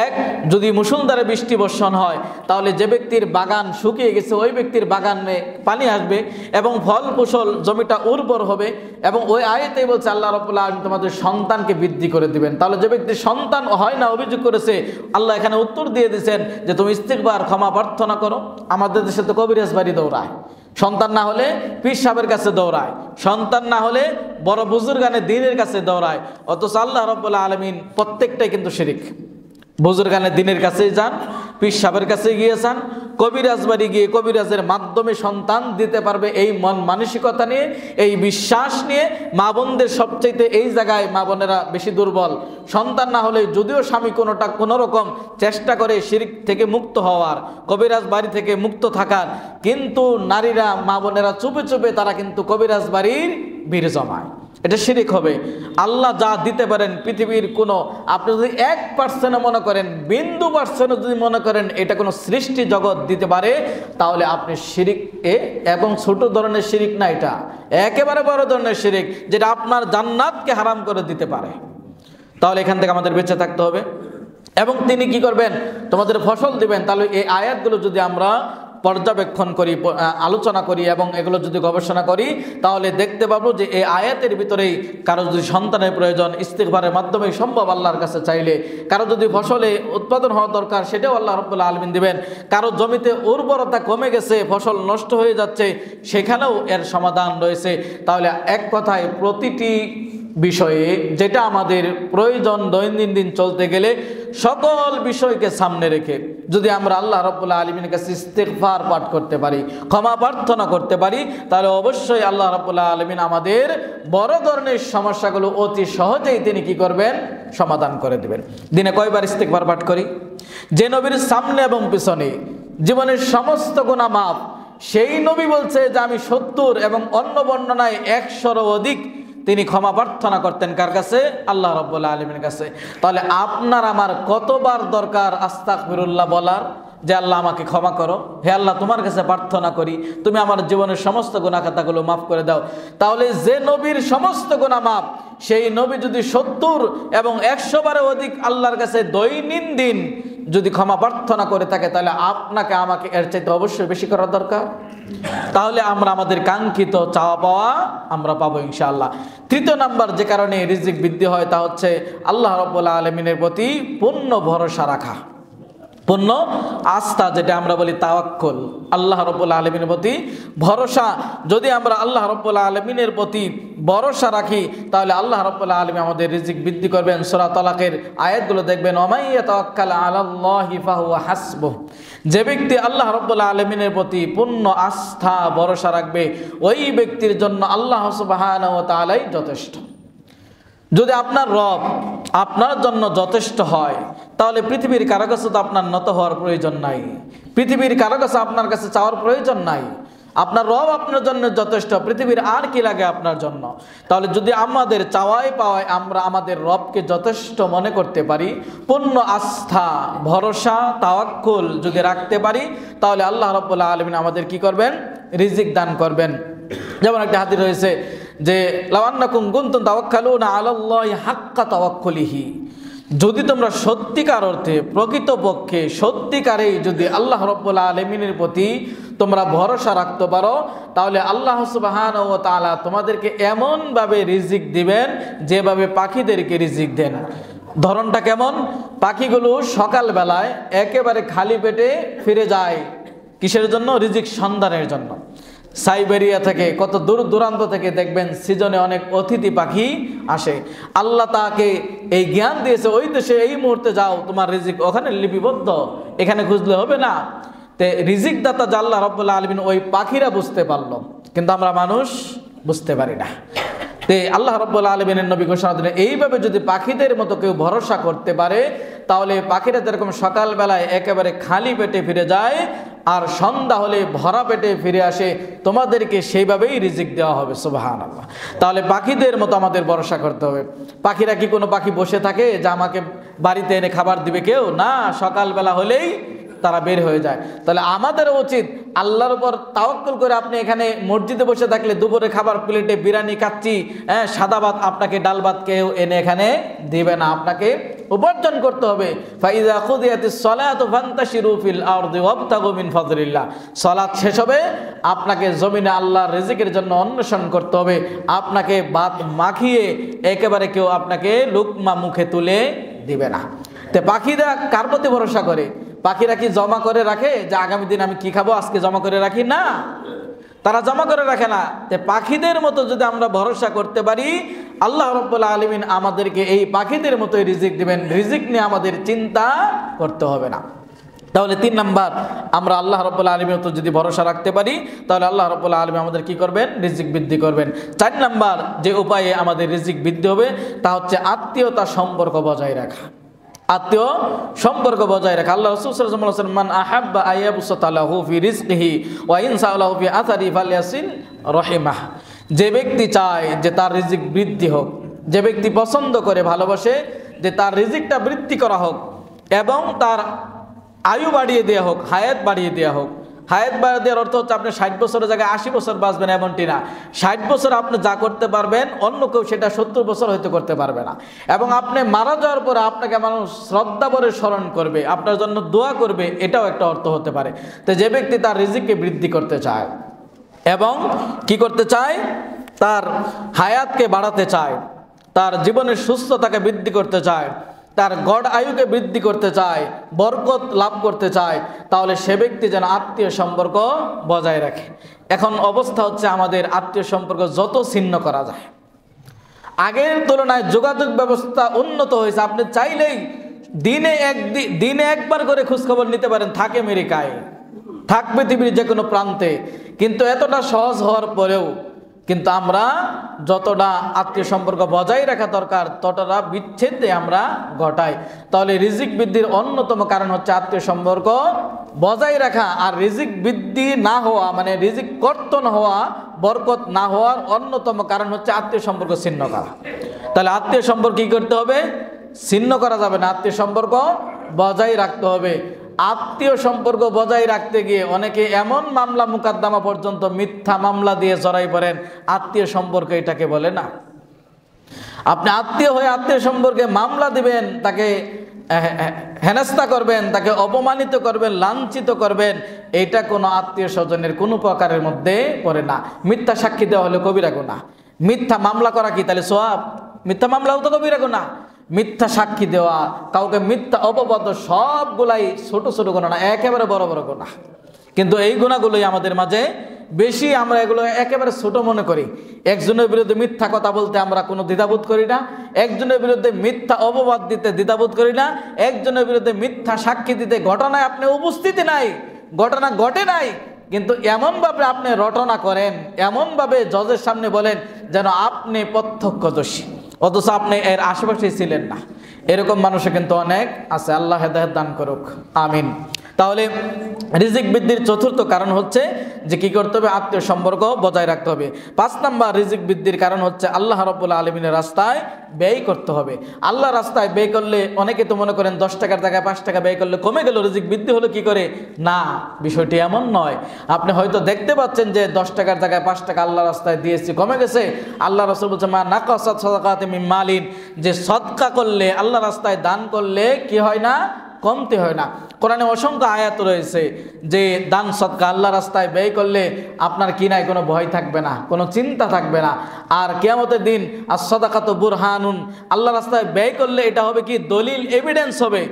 এক, যদি মুষলধারে বৃষ্টি বর্ষণ হয় তাহলে যে ব্যক্তির বাগান শুকিয়ে গেছে ওই ব্যক্তির বাগানে পানি আসবে এবং ফল ফসল জমিটা উর্বর হবে। এবং ওই আয়াতে বলছে আল্লাহ রাব্বুল আলামিন তোমাদের সন্তানকে বৃদ্ধি করে দিবেন। তাহলে যে ব্যক্তির সন্তান হয় না অভিযোগ করেছে, আল্লাহ এখানে উত্তর দিয়ে দিয়েছেন যে তুমি ইস্তিগফার ক্ষমা প্রার্থনা করো। আমাদের দেশে তো কবিরাজ বাড়ি দৌড়ায়, সন্তান না হলে পীর সাহেবের কাছে দৌড়ায়, সন্তান না হলে বড় বুজুর্গানে দ্বীনের কাছে দৌড়ায়। অথচ আল্লাহ রাব্বুল আলামিন প্রত্যেকটাই কিন্তু শিরিক। বুজুর্গানে দ্বীনের কাছেই যান, পীর সাহেবের কাছে গিয়েছেন, কবিরাজ বাড়ি গিয়ে কবিরাজের মাধ্যমে সন্তান দিতে পারবে এই মন মানসিকতা নিয়ে, এই বিশ্বাস নিয়ে মা বোনদের সবচাইতে এই জায়গায় মা বোনেরা বেশি দুর্বল। সন্তান না হলে যদিও স্বামী কোনো রকম চেষ্টা করে শিরিক থেকে মুক্ত হওয়ার, কবিরাজ বাড়ি থেকে মুক্ত থাকার, কিন্তু নারীরা মা বোনেরা চুপে চুপে তারা কিন্তু কবিরাজ বাড়ির ভিড় জমায়। এটা শিরিক হবে। আল্লাহ যা দিতে পারেন পৃথিবীর কোনো, আপনি যদি 1% মনে করেন, বিন্দু % যদি মনে করেন এটা কোনো সৃষ্টি জগৎ দিতে পারে, তাহলে আপনি শিরিক এবং ছোট ধরনের শিরিক না, এটা একেবারে বড় ধরনের শিরিক, যেটা আপনার জান্নাতকে হারাম করে দিতে পারে। তাহলে এখান থেকে আমাদের বেঁচে থাকতে হবে। এবং তিনি কি করবেন? তোমাদের ফসল দিবেন। তাহলে এই আয়াতগুলো যদি আমরা পর্যবেক্ষণ করি, আলোচনা করি এবং এগুলো যদি গবেষণা করি, তাহলে দেখতে পাবো যে এই আয়াতের ভিতরেই কারো যদি সন্তানের প্রয়োজন ইস্তিগফারের মাধ্যমেই সম্ভব আল্লাহর কাছে চাইলে, কারো যদি ফসলে উৎপাদন হওয়া দরকার সেটাও আল্লাহ রাব্বুল আলামিন দিবেন, কারো জমিতে উর্বরতা কমে গেছে, ফসল নষ্ট হয়ে যাচ্ছে, সেখানেও এর সমাধান রয়েছে। তাহলে এক কথায় প্রতিটি বিষয়ে যেটা আমাদের প্রয়োজন দৈনন্দিন চলতে গেলে সকল বিষয়কে সামনে রেখে যদি আমরা আল্লাহ রাব্বুল আলামিনের কাছে ইস্তিগফার পাঠ করতে পারি, ক্ষমা প্রার্থনা করতে পারি, তাহলে অবশ্যই আল্লাহ রাব্বুল আলামিন আমাদের বড় ধরনের সমস্যাগুলো অতি সহজেই তিনি কি করবেন? সমাধান করে দেবেন। দিনে কয়বার ইস্তিগফার পাঠ করি? যে নবীর সামনে এবং পিছনে জীবনের সমস্ত গুনাহ মাফ, সেই নবী বলছে যে আমি 70 এবং অন্য বর্ণনায় 100-এরও অধিক তিনি ক্ষমা প্রার্থনা করতেন। কার কাছে? আল্লাহ রাব্বুল আলামিনের কাছে। তাহলে আপনার আমার কতবার দরকার আস্তাগফিরুল্লাহ বলার, যে আল্লাহ আমাকে ক্ষমা করো, হে আল্লাহ তোমার কাছে প্রার্থনা করি তুমি আমার জীবনের সমস্ত গুনাহ খাতাগুলো মাফ করে দাও। তাহলে যে নবীর সমস্ত গুনাহ মাফ, সেই নবী যদি 70 এবং 100 বারের অধিক আল্লাহর কাছে দৈনন্দিন যদি ক্ষমা প্রার্থনা করে থাকে, তাহলে আপনাকে আমাকে এর চাইতে অবশ্যই বেশি করা দরকার। তাহলে আমরা আমাদের কাঙ্ক্ষিত চাওয়া পাওয়া আমরা পাবো ইনশাআল্লাহ। তৃতীয় নাম্বার যে কারণে রিজিক বৃদ্ধি হয় তা হচ্ছে আল্লাহ রাব্বুল আলামিনের প্রতি পূর্ণ ভরসা রাখা, পূর্ণ আস্থা, যেটা আমরা বলি তাওয়াক্কুল। আল্লাহ রাব্বুল আলামিনের প্রতি ভরসা, যদি আমরা আল্লাহ রাব্বুল আলামিনের প্রতি ভরসা রাখি তাহলে আল্লাহ রাব্বুল আলামিন আমাদের রিজিক বৃদ্ধি করবেন। সূরা তালাকের আয়াতগুলো দেখবেন, ওমাই ইয়াতাওয়াক্কাল আলাল্লাহি ফাহুয়া হাসবুহ, যে ব্যক্তি আল্লাহ রাব্বুল আলামিনের প্রতি পূর্ণ আস্থা ভরসা রাখবে ওই ব্যক্তির জন্য আল্লাহ সুবহানাহু ওয়া তাআলাই যথেষ্ট। যদি আপনার রব আপনার জন্য যথেষ্ট হয় তাহলে পৃথিবীর কারো কাছে তো আপনার নত হওয়ার প্রয়োজন নাই, পৃথিবীর কারো কাছে আপনার কাছে চাওয়ার প্রয়োজন নাই। আপনার রব আপনার জন্য যথেষ্ট, পৃথিবীর আর কি লাগে আপনার জন্য? তাহলে যদি আমাদের চাওয়াই পাওয়ায় আমরা আমাদের রবকে যথেষ্ট মনে করতে পারি, পূর্ণ আস্থা ভরসা তাওয়াক্কুল যদি রাখতে পারি, তাহলে আল্লাহ রাব্বুল আলামিন আমাদের কি করবেন? রিজিক দান করবেন। যেমন একটা হাদিস রয়েছে যে লাউ আন্নাকুম কুনতুম তাওয়াক্কালুনা আলাল্লাহি হাক্কা তাওয়াক্কুলিহি, যদি তোমরা সত্যিকার অর্থে প্রকৃতপক্ষে সত্যিকারেই যদি আল্লাহ রাব্বুল আলামিনের প্রতি তোমরা ভরসা রাখতে পারো, তাহলে আল্লাহ সুবহানাহু ওয়া তাআলা তোমাদেরকে এমনভাবে রিজিক দিবেন যেভাবে পাখিদেরকে রিজিক দেন। ধরনটা কেমন? পাখিগুলো সকালবেলায় একেবারে খালি পেটে ফিরে যায় কিসের জন্য? রিজিক সন্ধানের জন্য। সাইবেরিয়া থেকে, কত দূর দূরান্ত থেকে দেখবেন সিজনে অনেক অতিথি পাখি আসে। আল্লাহ তাকে এই জ্ঞান দিয়েছে, ওই দেশে এই মুহূর্তে যাও, তোমার রিজিক ওখানে লিপিবদ্ধ, এখানে খুঁজলে হবে না। তে রিজিক দাতা যে আল্লাহ রাব্বুল আলামিন, ওই পাখিরা বুঝতে পারলো, কিন্তু আমরা মানুষ বুঝতে পারি না। তে আল্লাহ রাব্বুল আলামিনের নবী ঘোষণা দিলেন, এইভাবে যদি পাখিদের মতো কেউ ভরসা করতে পারে, তাহলে পাখিরা যেরকম সকালবেলায় একেবারে খালি পেটে ফিরে যায় আর সন্ধ্যা হলে ভরা পেটে ফিরে আসে, তোমাদেরকে সেইভাবেই রিজিক দেওয়া হবে। সুবহানাল্লাহ। তাহলে পাখিদের মতো আমাদের ভরসা করতে হবে। পাখিরা কি কোনো পাখি বসে থাকে যে আমাকে বাড়িতে এনে খাবার দিবে কেউ? না, সকালবেলা হলেই তারা বের হয়ে যায়। তাহলে আমাদের উচিত আল্লাহর উপর তাওয়াক্কুল করে, আপনি এখানে মসজিদে বসে থাকলে দুপুরে খাবার প্লেটে বিরিয়ানি খাচ্ছি, সাদা ভাত, আপনাকে ডাল ভাত কেউ এনে এখানে দিবে না, আপনাকে উপার্জন করতে হবে। ফাইযা কুদিয়াতিস সালাতু ফান্তাশিরু ফিল আরদি ওয়াবতাগু মিন ফাদলিল্লাহ। সালাত শেষ হবে, আপনাকে জমিনে আল্লাহর রিজিকের জন্য অন্বেষণ করতে হবে। আপনাকে ভাত মাখিয়ে একেবারে কেউ আপনাকে লুকমা মুখে তুলে দিবে না। তে পাখিরা কার প্রতি ভরসা করে? পাখিরা কি জমা করে রাখে যে আগামী দিন আমি কি খাবো, আজকে জমা করে রাখি? না, তারা জমা করে রাখে না। তে পাখিদের মতো যদি আমরা ভরসা করতে পারি, আল্লাহ রাব্বুল আলামিন আমাদেরকে এই পাখিদের মতোই রিজিক দিবেন। রিজিক নিয়ে আমাদের চিন্তা করতে হবে না। তাহলে 3 নাম্বার, আমরা আল্লাহ রাব্বুল আলামিনের উপর যদি ভরসা রাখতে পারি, তাহলে আল্লাহ রাব্বুল আলামিন আমাদের কি করবেন? রিজিক বৃদ্ধি করবেন। 4 নাম্বার যে উপায়ে আমাদের রিজিক বৃদ্ধি হবে, তা হচ্ছে আত্মীয়তা সম্পর্ক বজায় রাখা। আত্মীয় সম্পর্ক বজায় রাখা। আল্লাহ রাসূল সাল্লাল্লাহু আলাইহি ওয়াসাল্লাম, মান আহাব্বা আইয়াবসাতা লাহু ফি রিজকিহি ওয়া ইন সাআলাহু ফি আথারি ফালইয়াসিল রাহিমাহ। যে ব্যক্তি চায় যে তার রিজিক বৃদ্ধি হোক, যে ব্যক্তি পছন্দ করে, ভালোবাসে যে তার রিজিকটা বৃদ্ধি করা হোক এবং তার আয়ু বাড়িয়ে দেওয়া হোক, হায়াত বাড়িয়ে দেওয়া হোক। হায়াত বাড়িয়ে দেওয়ার অর্থ হচ্ছে আপনি 60 বছরের জায়গায় 80 বছর বাঁচবেন এমনটি না। 60 বছর আপনি যা করতে পারবেন, অন্য কেউ সেটা 70 বছর হয়তো করতে পারবে না। এবং আপনি মারা যাওয়ার পরে আপনাকে মানুষ শ্রদ্ধা ভরে স্মরণ করবে, আপনার জন্য দোয়া করবে, এটাও একটা অর্থ হতে পারে। তো যে ব্যক্তি তার রিজিককে বৃদ্ধি করতে চায় এবং কি করতে চায়, তার হায়াতকে বাড়াতে চায়, তার জীবনের সুস্থতাকে বৃদ্ধি করতে চায়, তার গড় আয়ুকে বৃদ্ধি করতে চায়, বরকত লাভ করতে চায়, তাহলে সে ব্যক্তি যেন আত্মীয় সম্পর্ক বজায় রাখে। এখন অবস্থা হচ্ছে আমাদের আত্মীয় সম্পর্ক যত ছিন্ন করা যায়, আগের তুলনায় যোগাযোগ ব্যবস্থা উন্নত হয়েছে। আপনি চাইলেই দিনে একবার করে খোঁজখবর নিতে পারেন, থাকে আমেরিকায়, থাক পৃথিবীর যে কোনো প্রান্তে। কিন্তু এতটা সহজ হওয়ার পরেও কিন্তু আমরা যতটা আত্মীয় সম্পর্ক বজায় রাখা দরকার, ততটা বিচ্ছেদে আমরা ঘটাই। তাহলে রিজিক বৃদ্ধির অন্যতম কারণ হচ্ছে আত্মীয় সম্পর্ক বজায় রাখা। আর রিজিক বৃদ্ধি না হওয়া মানে রিজিক কর্তন হওয়া, বরকত না হওয়ার অন্যতম কারণ হচ্ছে আত্মীয় সম্পর্ক ছিন্ন করা। তাহলে আত্মীয় সম্পর্ক কী করতে হবে? ছিন্ন করা যাবে না, আত্মীয় সম্পর্ক বজায় রাখতে হবে। আত্মীয় সম্পর্ক বজায় রাখতে গিয়ে অনেকে এমন মামলা মুকদ্দমা পর্যন্ত মিথ্যা মামলা দিয়ে জড়াই পড়েন। আত্মীয় সম্পর্ক এটাকে বলে না। আপনি আত্মীয় হয়ে আত্মীয় সম্পর্কে মামলা দিবেন, তাকে হেনস্থা করবেন, তাকে অপমানিত করবেন, লাঞ্ছিত করবেন, এটা কোনো আত্মীয় স্বজনের কোনো প্রকারের মধ্যে পড়ে না। মিথ্যা সাক্ষী দেওয়া হলে কবিরা গুনাহ। মিথ্যা মামলা করা কি তাহলে সওয়াব? মিথ্যা মামলাও তো কবিরা গুনাহ। মিথ্যা সাক্ষী দেওয়া, কাউকে মিথ্যা অপবাদ, সবগুলাই ছোট ছোট গুনাহ না, একেবারে বড় বড় গুনাহ। কিন্তু এই গুনাহগুলোই আমাদের মাঝে বেশি, আমরা এগুলো একেবারে ছোট মনে করি। একজনের বিরুদ্ধে মিথ্যা কথা বলতে আমরা কোনো দ্বিধাবোধ করি না, একজনের বিরুদ্ধে মিথ্যা অপবাদ দিতে দ্বিধাবোধ করি না, একজনের বিরুদ্ধে মিথ্যা সাক্ষী দিতে, ঘটনায় আপনি উপস্থিতি নাই, ঘটনা ঘটে নাই, কিন্তু এমনভাবে আপনি রটনা করেন, এমনভাবে জজের সামনে বলেন যেন আপনি প্রত্যক্ষদর্শী, অথচ আপনি এর আশেপাশে ছিলেন না। এরকম মানুষও কিন্তু অনেক আছে। আল্লাহ হেদায়েত দান করুক, আমিন। তাহলে রিজিক বৃদ্ধির চতুর্থ কারণ হচ্ছে যে কি করতে হবে? আত্মীয় সম্পর্ক বজায় রাখতে হবে। 5 নাম্বার রিজিক বৃদ্ধির কারণ হচ্ছে আল্লাহ রাব্বুল আলামিনের রাস্তায় ব্যয় করতে হবে। আল্লাহ রাস্তায় ব্যয় করলে, অনেকে তো মনে করেন 10 টাকার জায়গায় 5 টাকা ব্যয় করলে কমে গেল, রিজিক বৃদ্ধি হলো কি করে? না, বিষয়টি এমন নয়। আপনি হয়তো দেখতে পাচ্ছেন যে 10 টাকার জায়গায় 5 টাকা আল্লাহ রাস্তায় দিয়েছি, কমে গেছে। আল্লাহ রাসূল বলছে, মা নাকাসাত সাদাকাতুম মিন মালিন, যে সদকা করলে, আল্লাহ রাস্তায় দান করলে কি হয় না? কমতে হয় না। কোরআনে অসংখ্য আয়াত রয়েছে যে দান সদকা আল্লাহ রাস্তায় ব্যয় করলে আপনার কি নাই, কোনো ভয় থাকবে না, কোনো চিন্তা থাকবে না। আর কিয়ামতের দিন আস-সাদাকাতু বুরহানুন, আল্লাহ রাস্তায় ব্যয় করলে এটা হবে কি? দলিল, এভিডেন্স হবে।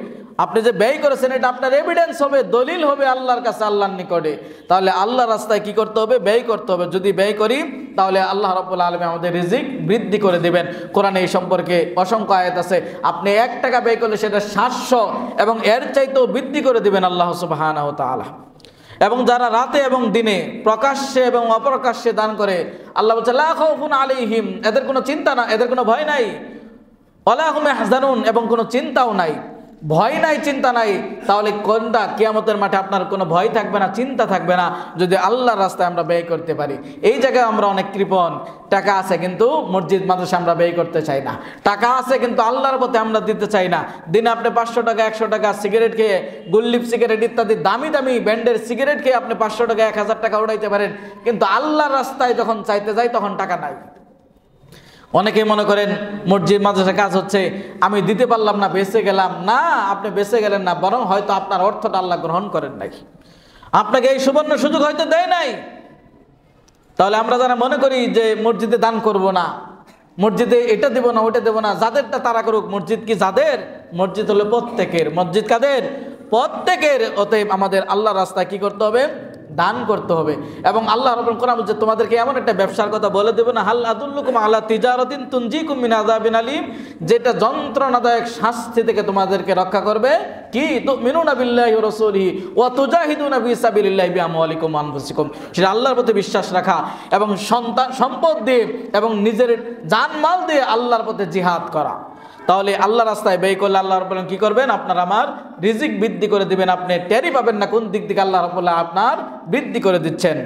আপনি যে ব্যয় করেছেন এটা আপনার এভিডেন্স হবে, দলিল হবে আল্লাহর কাছে, আল্লাহর নিকটে। তাহলে আল্লাহর রাস্তায় কি করতে হবে? ব্যয় করতে হবে। যদি ব্যয় করি তাহলে আল্লাহ রাব্বুল আলামিন আমাদের রিজিক বৃদ্ধি করে দেবেন। কোরআনে এই সম্পর্কে অসংখ্য আয়াত আছে। আপনি 1 টাকা ব্যয় করলে সেটা 700 এবং এর চাইতেও বৃদ্ধি করে দিবেন আল্লাহ সুবহানাহু ওয়া তাআলা। এবং যারা রাতে এবং দিনে প্রকাশ্যে এবং অপ্রকাশ্যে দান করে, আল্লাহ বলছে লা খাউফুন আলাইহিম, এদের কোনো চিন্তা না, এদের কোনো ভয় নাই, ওয়ালা হুম ইয়াহজানুন, এবং কোনো চিন্তাও নাই, ভয় নাই, চিন্তা নাই। তাহলে কোনটা? কিয়ামতের মাঠে আপনার কোনো ভয় থাকবে না, চিন্তা থাকবে না, যদি আল্লাহর রাস্তায় আমরা ব্যয় করতে পারি। এই জায়গায় আমরা অনেক কৃপণ, টাকা আছে কিন্তু মসজিদ মাদ্রাসা আমরা ব্যয় করতে চাই না, টাকা আছে কিন্তু আল্লাহর পথে আমরা দিতে চাই না। দিনে আপনি 500 টাকা 100 টাকা সিগারেট খেয়ে, গুল্লিপ সিগারেট ইত্যাদি দামি দামি ব্র্যান্ডের সিগারেট খেয়ে আপনি 500 টাকা 1000 টাকা উড়াইতে পারেন, কিন্তু আল্লাহর রাস্তায় যখন চাইতে যাই তখন টাকা নাই। অনেকেই মনে করেন মসজিদ মাদ্রাসা কাজ হচ্ছে, আমি দিতে পারলাম না, বেঁচে গেলাম। না, আপনি বেঁচে গেলেন না, বরং হয়তো আপনার অর্থটা আল্লাহ গ্রহণ করেন নাই, আপনাকে এই সুবর্ণ সুযোগ হয়তো দেয় নাই। তাহলে আমরা যারা মনে করি যে মসজিদে দান করব না, মসজিদে এটা দেব না ওটা দেব না, যাদেরটা তারা করুক। মসজিদ কি যাদের? মসজিদ হলো প্রত্যেকের। মসজিদ কাদের? প্রত্যেকের। অতএব আমাদের আল্লাহর রাস্তায় কি করতে হবে? দান করতে হবে। এবং আল্লাহ রাব্বুল কোরআন বলছে তোমাদেরকে এমন একটা ব্যবসার কথা বলে দেব না, হাল আদুল্লুকুম আলা তিজারাতিন তুনজিকুম মিন আযাবিন আলীম, যেটা যন্ত্রণাদায়ক শাস্তি থেকে তোমাদেরকে রক্ষা করবে। কি? তুমিনুনা বিল্লাহি ওয়া রাসূলিহি ওয়া তুজাহিদুনা ফি সাবিলিল্লাহি বিআমওয়ালিকুম ওয়া আনফুসিকুম, সেটা আল্লাহর প্রতি বিশ্বাস রাখা এবং সম্পদ দিয়ে এবং নিজের জানমাল দিয়ে আল্লাহর পথে জিহাদ করা। তাহলে আল্লাহ রাস্তায় ব্যয় করলে আল্লাহ রাব্বুল আলামিন কি করবেন? আপনার আমার রিজিক বৃদ্ধি করে দিবেন। আপনি টেরই পাবেন না কোন দিক থেকে আল্লাহ রাব্বুল আলামিন আপনার বৃদ্ধি করে দিচ্ছেন।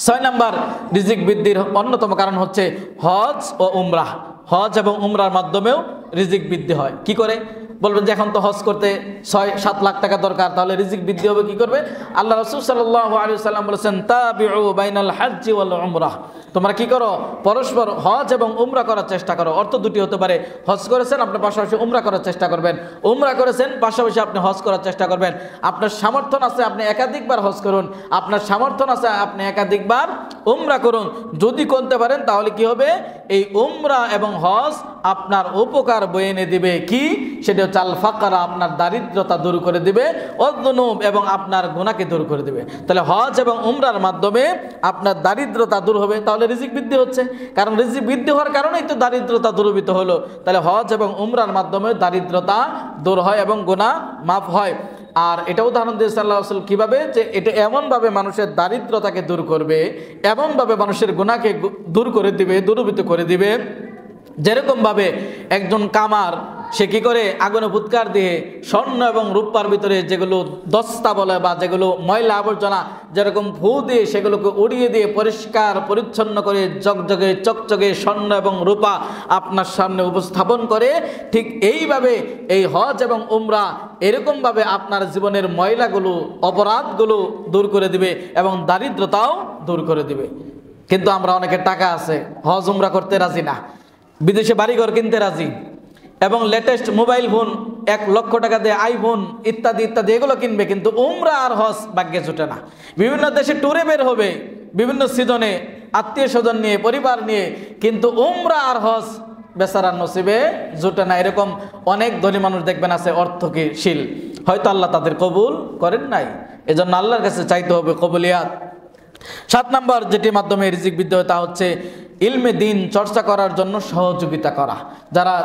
6 নম্বর রিজিক বৃদ্ধির অন্যতম কারণ হচ্ছে হজ ও উমরাহ। হজ এবং উমরার মাধ্যমেও রিজিক বৃদ্ধি হয়। কি করে? বলবেন যে এখন তো হজ করতে 6-7 লাখ টাকা দরকার, তাহলে রিজিক বৃদ্ধি হবে কি করবে? আল্লাহ রাসূল সাল্লাল্লাহু আলাইহি ওয়াসাল্লাম বলেছেন তাবিউ বাইনাল হজ্জি ওয়াল উমরাহ, তোমরা কি করো? পরস্পর হজ এবং উমরা করার চেষ্টা করো। অর্থ দুটি হতে পারে, হজ করেছেন আপনি পাশাপাশি উমরা করার চেষ্টা করবেন, উমরা করেছেন পাশাপাশি আপনি হজ করার চেষ্টা করবেন। আপনার সামর্থ্য আছে আপনি একাধিকবার হজ করুন, আপনার সামর্থ্য আছে আপনি একাধিকবার উমরা করুন। যদি করতে পারেন তাহলে কি হবে? এই উমরা এবং হজ আপনার উপকার বয়ে এনে দিবে। কি? সেটা হচ্ছে আল ফাকরা, আপনার দারিদ্রতা দূর করে দিবে, অযুনুব, এবং আপনার গুনাহকে দূর করে দিবে। তাহলে হজ এবং উমরার মাধ্যমে আপনার দারিদ্রতা দূর হবে, তাহলে রিজিক বৃদ্ধি হচ্ছে। কারণ রিজিক বৃদ্ধি হওয়ার কারণেই তো দারিদ্রতা দূরীভূত হলো। তাহলে হজ এবং উমরার মাধ্যমে দারিদ্রতা দূর হয় এবং গুনাহ মাফ হয়। আর এটা উদাহরণ দিয়েছে আল্লাহ রাসূল কিভাবে, যে এটা এমনভাবে মানুষের দারিদ্রতাকে দূর করবে, এমনভাবে মানুষের গুনাহকে দূর করে দিবে, দূরীভূত করে দিবে, যেরকমভাবে একজন কামার সে কি করে আগুনে ফুৎকার দিয়ে স্বর্ণ এবং রূপার ভিতরে যেগুলো দস্তা বলে বা যেগুলো ময়লা আবর্জনা যেরকম ফু দিয়ে সেগুলোকে উড়িয়ে দিয়ে পরিষ্কার পরিচ্ছন্ন করে জগজগে চকচকে স্বর্ণ এবং রূপা আপনার সামনে উপস্থাপন করে, ঠিক এইভাবে এই হজ এবং উমরা এরকমভাবে আপনার জীবনের ময়লাগুলো অপরাধগুলো দূর করে দিবে এবং দারিদ্রতাও দূর করে দিবে। কিন্তু আমরা অনেকের টাকা আছে, হজ উমরা করতে রাজি না, বিদেশে বাড়িঘর কিনতে রাজি এবং লেটেস্ট মোবাইল ফোন 1 লক্ষ টাকা দিয়ে আইফোন ইত্যাদি ইত্যাদি এগুলো কিনবে, কিন্তু উমরা আর হজ ভাগ্যে জুটে না। বিভিন্ন দেশে ট্যুরে বের হবে বিভিন্ন সিজনে আত্মীয় স্বজন নিয়ে পরিবার নিয়ে, কিন্তু উমরা আর হজ বেচারার নসিবে জুটে না। এরকম অনেক ধনী মানুষ দেখবেন আছে অর্থশীল, হয়তো আল্লাহ তাদের কবুল করেন নাই, এজন্য আল্লাহর কাছে চাইতে হবে কবুলিয়াত। 7 নম্বর যেটির মাধ্যমে রিজিক বৃদ্ধি হয় তা হচ্ছে ইলমে দিন চর্চা করার জন্য সহযোগিতা করা। যারা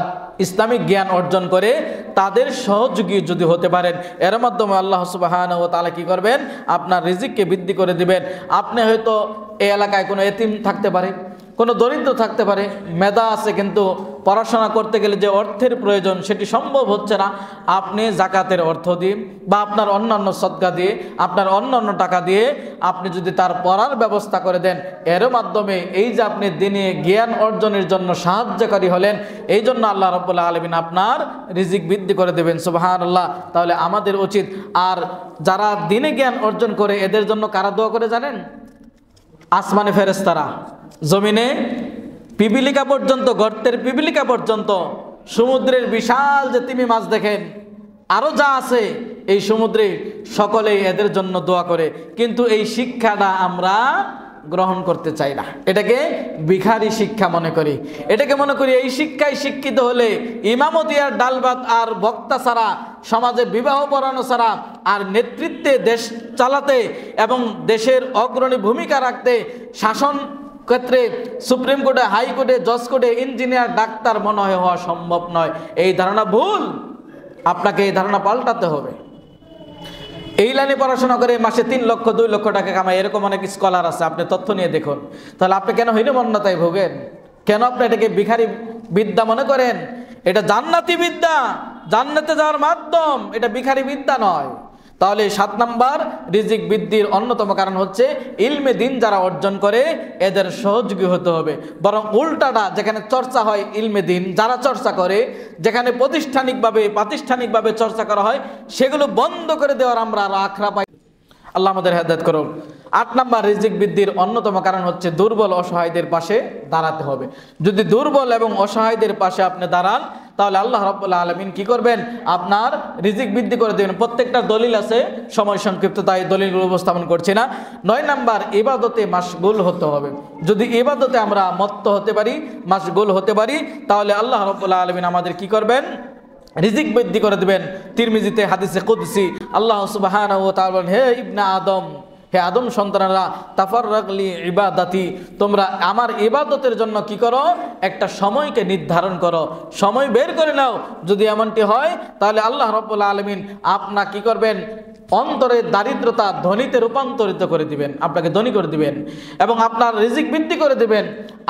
ইসলামিক জ্ঞান অর্জন করে তাদের সহযোগী যদি হতে পারেন, এর মাধ্যমে আল্লাহ সুবহানাহু ওয়া তাআলা কি করবেন? আপনার রিজিককে বৃদ্ধি করে দিবেন। আপনি হয়তো এই এলাকায় কোনো এতিম থাকতে পারে, কোনো দরিদ্র থাকতে পারে, মেধা আছে কিন্তু পড়াশোনা করতে গেলে যে অর্থের প্রয়োজন সেটি সম্ভব হচ্ছে না। আপনি জাকাতের অর্থ দিয়ে বা আপনার অন্যান্য সদকা দিয়ে, আপনার অন্যান্য টাকা দিয়ে আপনি যদি তার পড়ার ব্যবস্থা করে দেন, এর মাধ্যমে এই যে আপনি দিনে জ্ঞান অর্জনের জন্য সাহায্যকারী হলেন, এই জন্য আল্লাহ রাব্বুল আলামিন আপনার রিজিক বৃদ্ধি করে দেবেন। সুবহানাল্লাহ। তাহলে আমাদের উচিত, আর যারা দিনে জ্ঞান অর্জন করে এদের জন্য কারা দোয়া করে জানেন? আসমানে ফেরেশতারা, জমিনে পিপিলিকা পর্যন্ত, গর্তের পিপিলিকা পর্যন্ত, সমুদ্রের বিশাল যে তিমি মাছ দেখেন, আরও যা আছে এই সমুদ্রে, সকলেই এদের জন্য দোয়া করে। কিন্তু এই শিক্ষাটা আমরা গ্রহণ করতে চাই না, এটাকে ভিখারি শিক্ষা মনে করি। এটাকে মনে করি এই শিক্ষায় শিক্ষিত হলে ইমামতি আর ডাল ভাত আর বক্তা ছাড়া, সমাজে বিবাহ পড়ানো ছাড়া আর নেতৃত্বে দেশ চালাতে এবং দেশের অগ্রণী ভূমিকা রাখতে, শাসন ক্ষেত্রে সুপ্রিম কোর্টে, হাইকোর্টে, জজ কোর্টে ইঞ্জিনিয়ার ডাক্তার মনে হয় হওয়া সম্ভব নয়। এই ধারণা ভুল। আপনাকে এই ধারণা পাল্টাতে হবে। এই লাইনে পড়াশোনা করে মাসে 3 লক্ষ 2 লক্ষ টাকা কামায় এরকম অনেক স্কলার আছে, আপনি তথ্য নিয়ে দেখুন। তাহলে আপনি কেন হীনমন্যতায় ভোগেন? কেন আপনি এটাকে ভিখারি বিদ্যা মনে করেন? এটা জান্নাতি বিদ্যা, জান্নাতে যাওয়ার মাধ্যম, এটা ভিখারি বিদ্যা নয়। তাহলে 7 নাম্বার রিজিক বৃদ্ধির অন্যতম কারণ হচ্ছে ইলমে দিন যারা অর্জন করে এদের সহযোগী হতে হবে। বরং উল্টাটা, যেখানে চর্চা হয় ইলমে দিন, যারা চর্চা করে, যেখানে প্রাতিষ্ঠানিকভাবে চর্চা করা হয়, সেগুলো বন্ধ করে দেওয়ার আমরা আরো আখড়া পাই। আল্লাহ আমাদের হেদায়েত করুন। 8 নাম্বার রিজিক বৃদ্ধির অন্যতম কারণ হচ্ছে দুর্বল অসহায়দের পাশে দাঁড়াতে হবে। যদি দুর্বল এবং অসহায়দের পাশে আপনি দাঁড়ান, তাহলে আল্লাহ রাব্বুল আলামিন কি করবেন? আপনার রিজিক বৃদ্ধি করে দেবেন। প্রত্যেকটা দলিল আছে, সময় সংক্ষিপ্ত তাই দলিলগুলো উপস্থাপন করছি না। 9 নাম্বার ইবাদতে মাশগুল হতে হবে। যদি ইবাদতে আমরা মত্ত হতে পারি, মাশগুল হতে পারি, তাহলে আল্লাহ রাব্বুল আলামিন আমাদের কি করবেন? রিজিক বৃদ্ধি করে দিবেন। তিরমিজিতে হাদিসে কুদসি আল্লাহ সুবহানাহু ওয়া তাআলা বলেন, হে ইবনে আদম, হে আদম সন্তানেরা, তাফাররাগলি ইবাদাতি, তোমরা আমার ইবাদতের জন্য কি করো? একটা সময়কে নির্ধারণ করো, সময় বের করে নাও। যদি এমনটি হয় তাহলে আল্লাহ রাব্বুল আলামিন আপনাকে কি করবেন? অন্তরের দারিদ্রতা ধনীতে রূপান্তরিত করে দিবেন, আপনাকে ধনী করে দিবেন এবং আপনার রিজিক বৃদ্ধি করে দিবেন।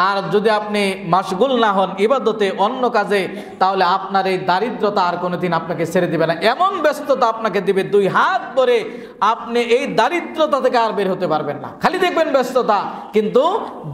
আর যদি আপনি মাশগুল না হন ইবাদতে, অন্য কাজে, তাহলে আপনার এই দারিদ্রতা আর কোনোদিন আপনাকে ছেড়ে দিবে না। এমন ব্যস্ততা আপনাকে দিবে 2 হাত ভরে, আপনি এই দারিদ্রতা থেকে আর বের হতে পারবেন না। খালি দেখবেন ব্যস্ততা, কিন্তু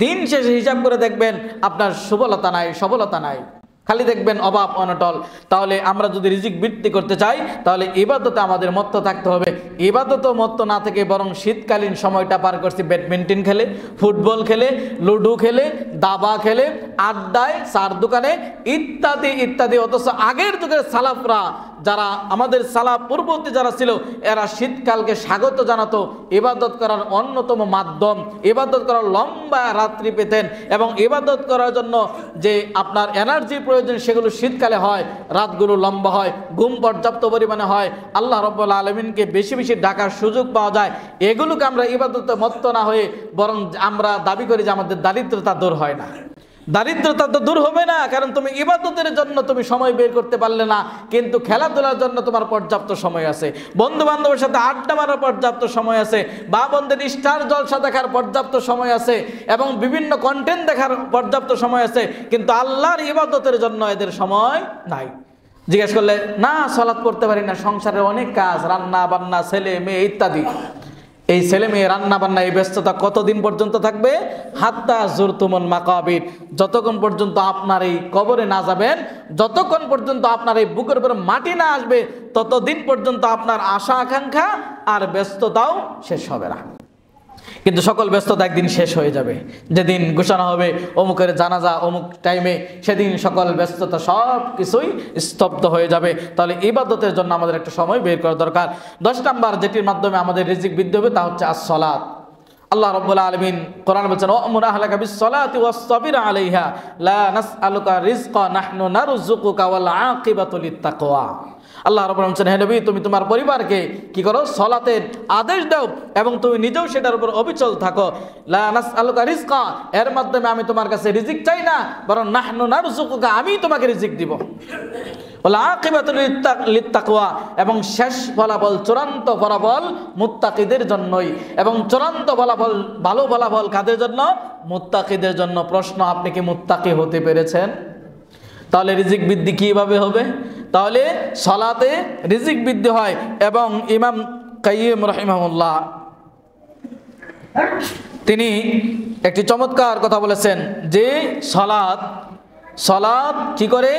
দিন শেষে হিসাব করে দেখবেন আপনার সবলতা নাই, সবলতা নাই, খালি দেখবেন অভাব অনটল। তাহলে আমরা যদি রিজিক বৃদ্ধি করতে চাই, তাহলে ইবাদতে আমাদের মত্ত থাকতে হবে। ইবাদত মত্ত না থেকে বরং শীতকালীন সময়টা পার করছি ব্যাডমিন্টন খেলে, ফুটবল খেলে, লুডো খেলে, দাবা খেলে, আড্ডায়, চার দোকানে, ইত্যাদি ইত্যাদি। অথচ আগের যুগের সালাফরা, যারা আমাদের সালাফ পূর্ববর্তী যারা ছিল, এরা শীতকালকে স্বাগত জানাতো। ইবাদত করার অন্যতম মাধ্যম, ইবাদত করার লম্বা রাত্রি পেতেন এবং ইবাদত করার জন্য যে আপনার এনার্জি প্রয়োজন, সেগুলো শীতকালে হয়, রাতগুলো লম্বা হয়, ঘুম পর্যাপ্ত পরিমাণে হয়, আল্লাহ রাব্বুল আলামিনকে বেশি বেশি ডাকার সুযোগ পাওয়া যায়। এগুলোকে আমরা ইবাদতে মত্ত না হয়ে বরং আমরা দাবি করি যে আমাদের দারিদ্রতা দূর হয় না। দারিদ্রতা তো দূর হবে না, কারণ তুমি ইবাদতের জন্য তুমি সময় বের করতে পারলে না, কিন্তু খেলাধুলার জন্য তোমার পর্যাপ্ত সময় আছে, বন্ধু বান্ধবের সাথে আড্ডা মারার পর্যাপ্ত সময় আছে, বা বন্ধের স্টার জলসা দেখার পর্যাপ্ত সময় আছে এবং বিভিন্ন কন্টেন্ট দেখার পর্যাপ্ত সময় আছে, কিন্তু আল্লাহর ইবাদতের জন্য এদের সময় নাই। জিজ্ঞেস করলে না, সালাত পড়তে পারি না, সংসারের অনেক কাজ, রান্না বান্না, ছেলে মেয়ে ইত্যাদি। এই ছেলে মেয়ে, রান্না বান্না, এই ব্যস্ততা কতদিন পর্যন্ত থাকবে? হাত্তা জুরতুমুল মাকাবির, যতক্ষণ পর্যন্ত আপনার এই কবরে না যাবেন, যতক্ষণ পর্যন্ত আপনার এই বুকের উপরে মাটি না আসবে, ততদিন পর্যন্ত আপনার আশা আকাঙ্ক্ষা আর ব্যস্ততাও শেষ হবে না। কিন্তু সকল ব্যস্ততা একদিন শেষ হয়ে যাবে। যেদিন ঘোষণা হবে অমুকের জানাজা অমুক টাইমে, সেদিন সকল ব্যস্ততা সব কিছুই স্তব্ধ হয়ে যাবে। তাহলে ইবাদতের জন্য আমাদের একটা সময় বের করা দরকার। 10 নাম্বার যেটির মাধ্যমে আমাদের রিজিক বৃদ্ধি হবে, তা হচ্ছে আস-সালাত। আল্লাহ রাব্বুল আলামিন কোরআন বলেছেন, ওয়া'মুর আহলাকা বিস-সালাতি ওয়াস-সাবির আলাইহা লা নাসআলুকা রিজকা নাহনু নারযুকুকা ওয়াল আকিবাতু লিত-তাকওয়া। আল্লাহ রাব্বুল আলামিন বলেন, হে নবী, তুমি তোমার পরিবারকে কি করো? সালাতের আদেশ দাও এবং তুমি নিজেও সেটার উপর অবিচল থাকো। লা নাসআলুকা রিজকা, এর মাধ্যমে আমি তোমার কাছে রিজিক চাই না, বরং নাহনু নারযুকুকা, আমি তোমাকে রিজিক দিব। ওয়াল আকিবাতু লিত-তাকওয়া, এবং শেষ ফলাফল, চূড়ান্ত ফলাফল মুত্তাকিদের জন্যই। এবং চূড়ান্ত ফলাফল, ভালো ফলাফল কাদের জন্য? মুত্তাকিদের জন্য। প্রশ্ন, আপনি কি মুত্তাকি হতে পেরেছেন? তাহলে রিজিক বৃদ্ধি কিভাবে হবে? তাহলে সালাতে রিজিক বৃদ্ধি হয়। এবং ইমাম কাইয়িম রাহিমাহুল্লাহ তিনি একটি চমৎকার কথা বলেছেন যে সালাত কি করে?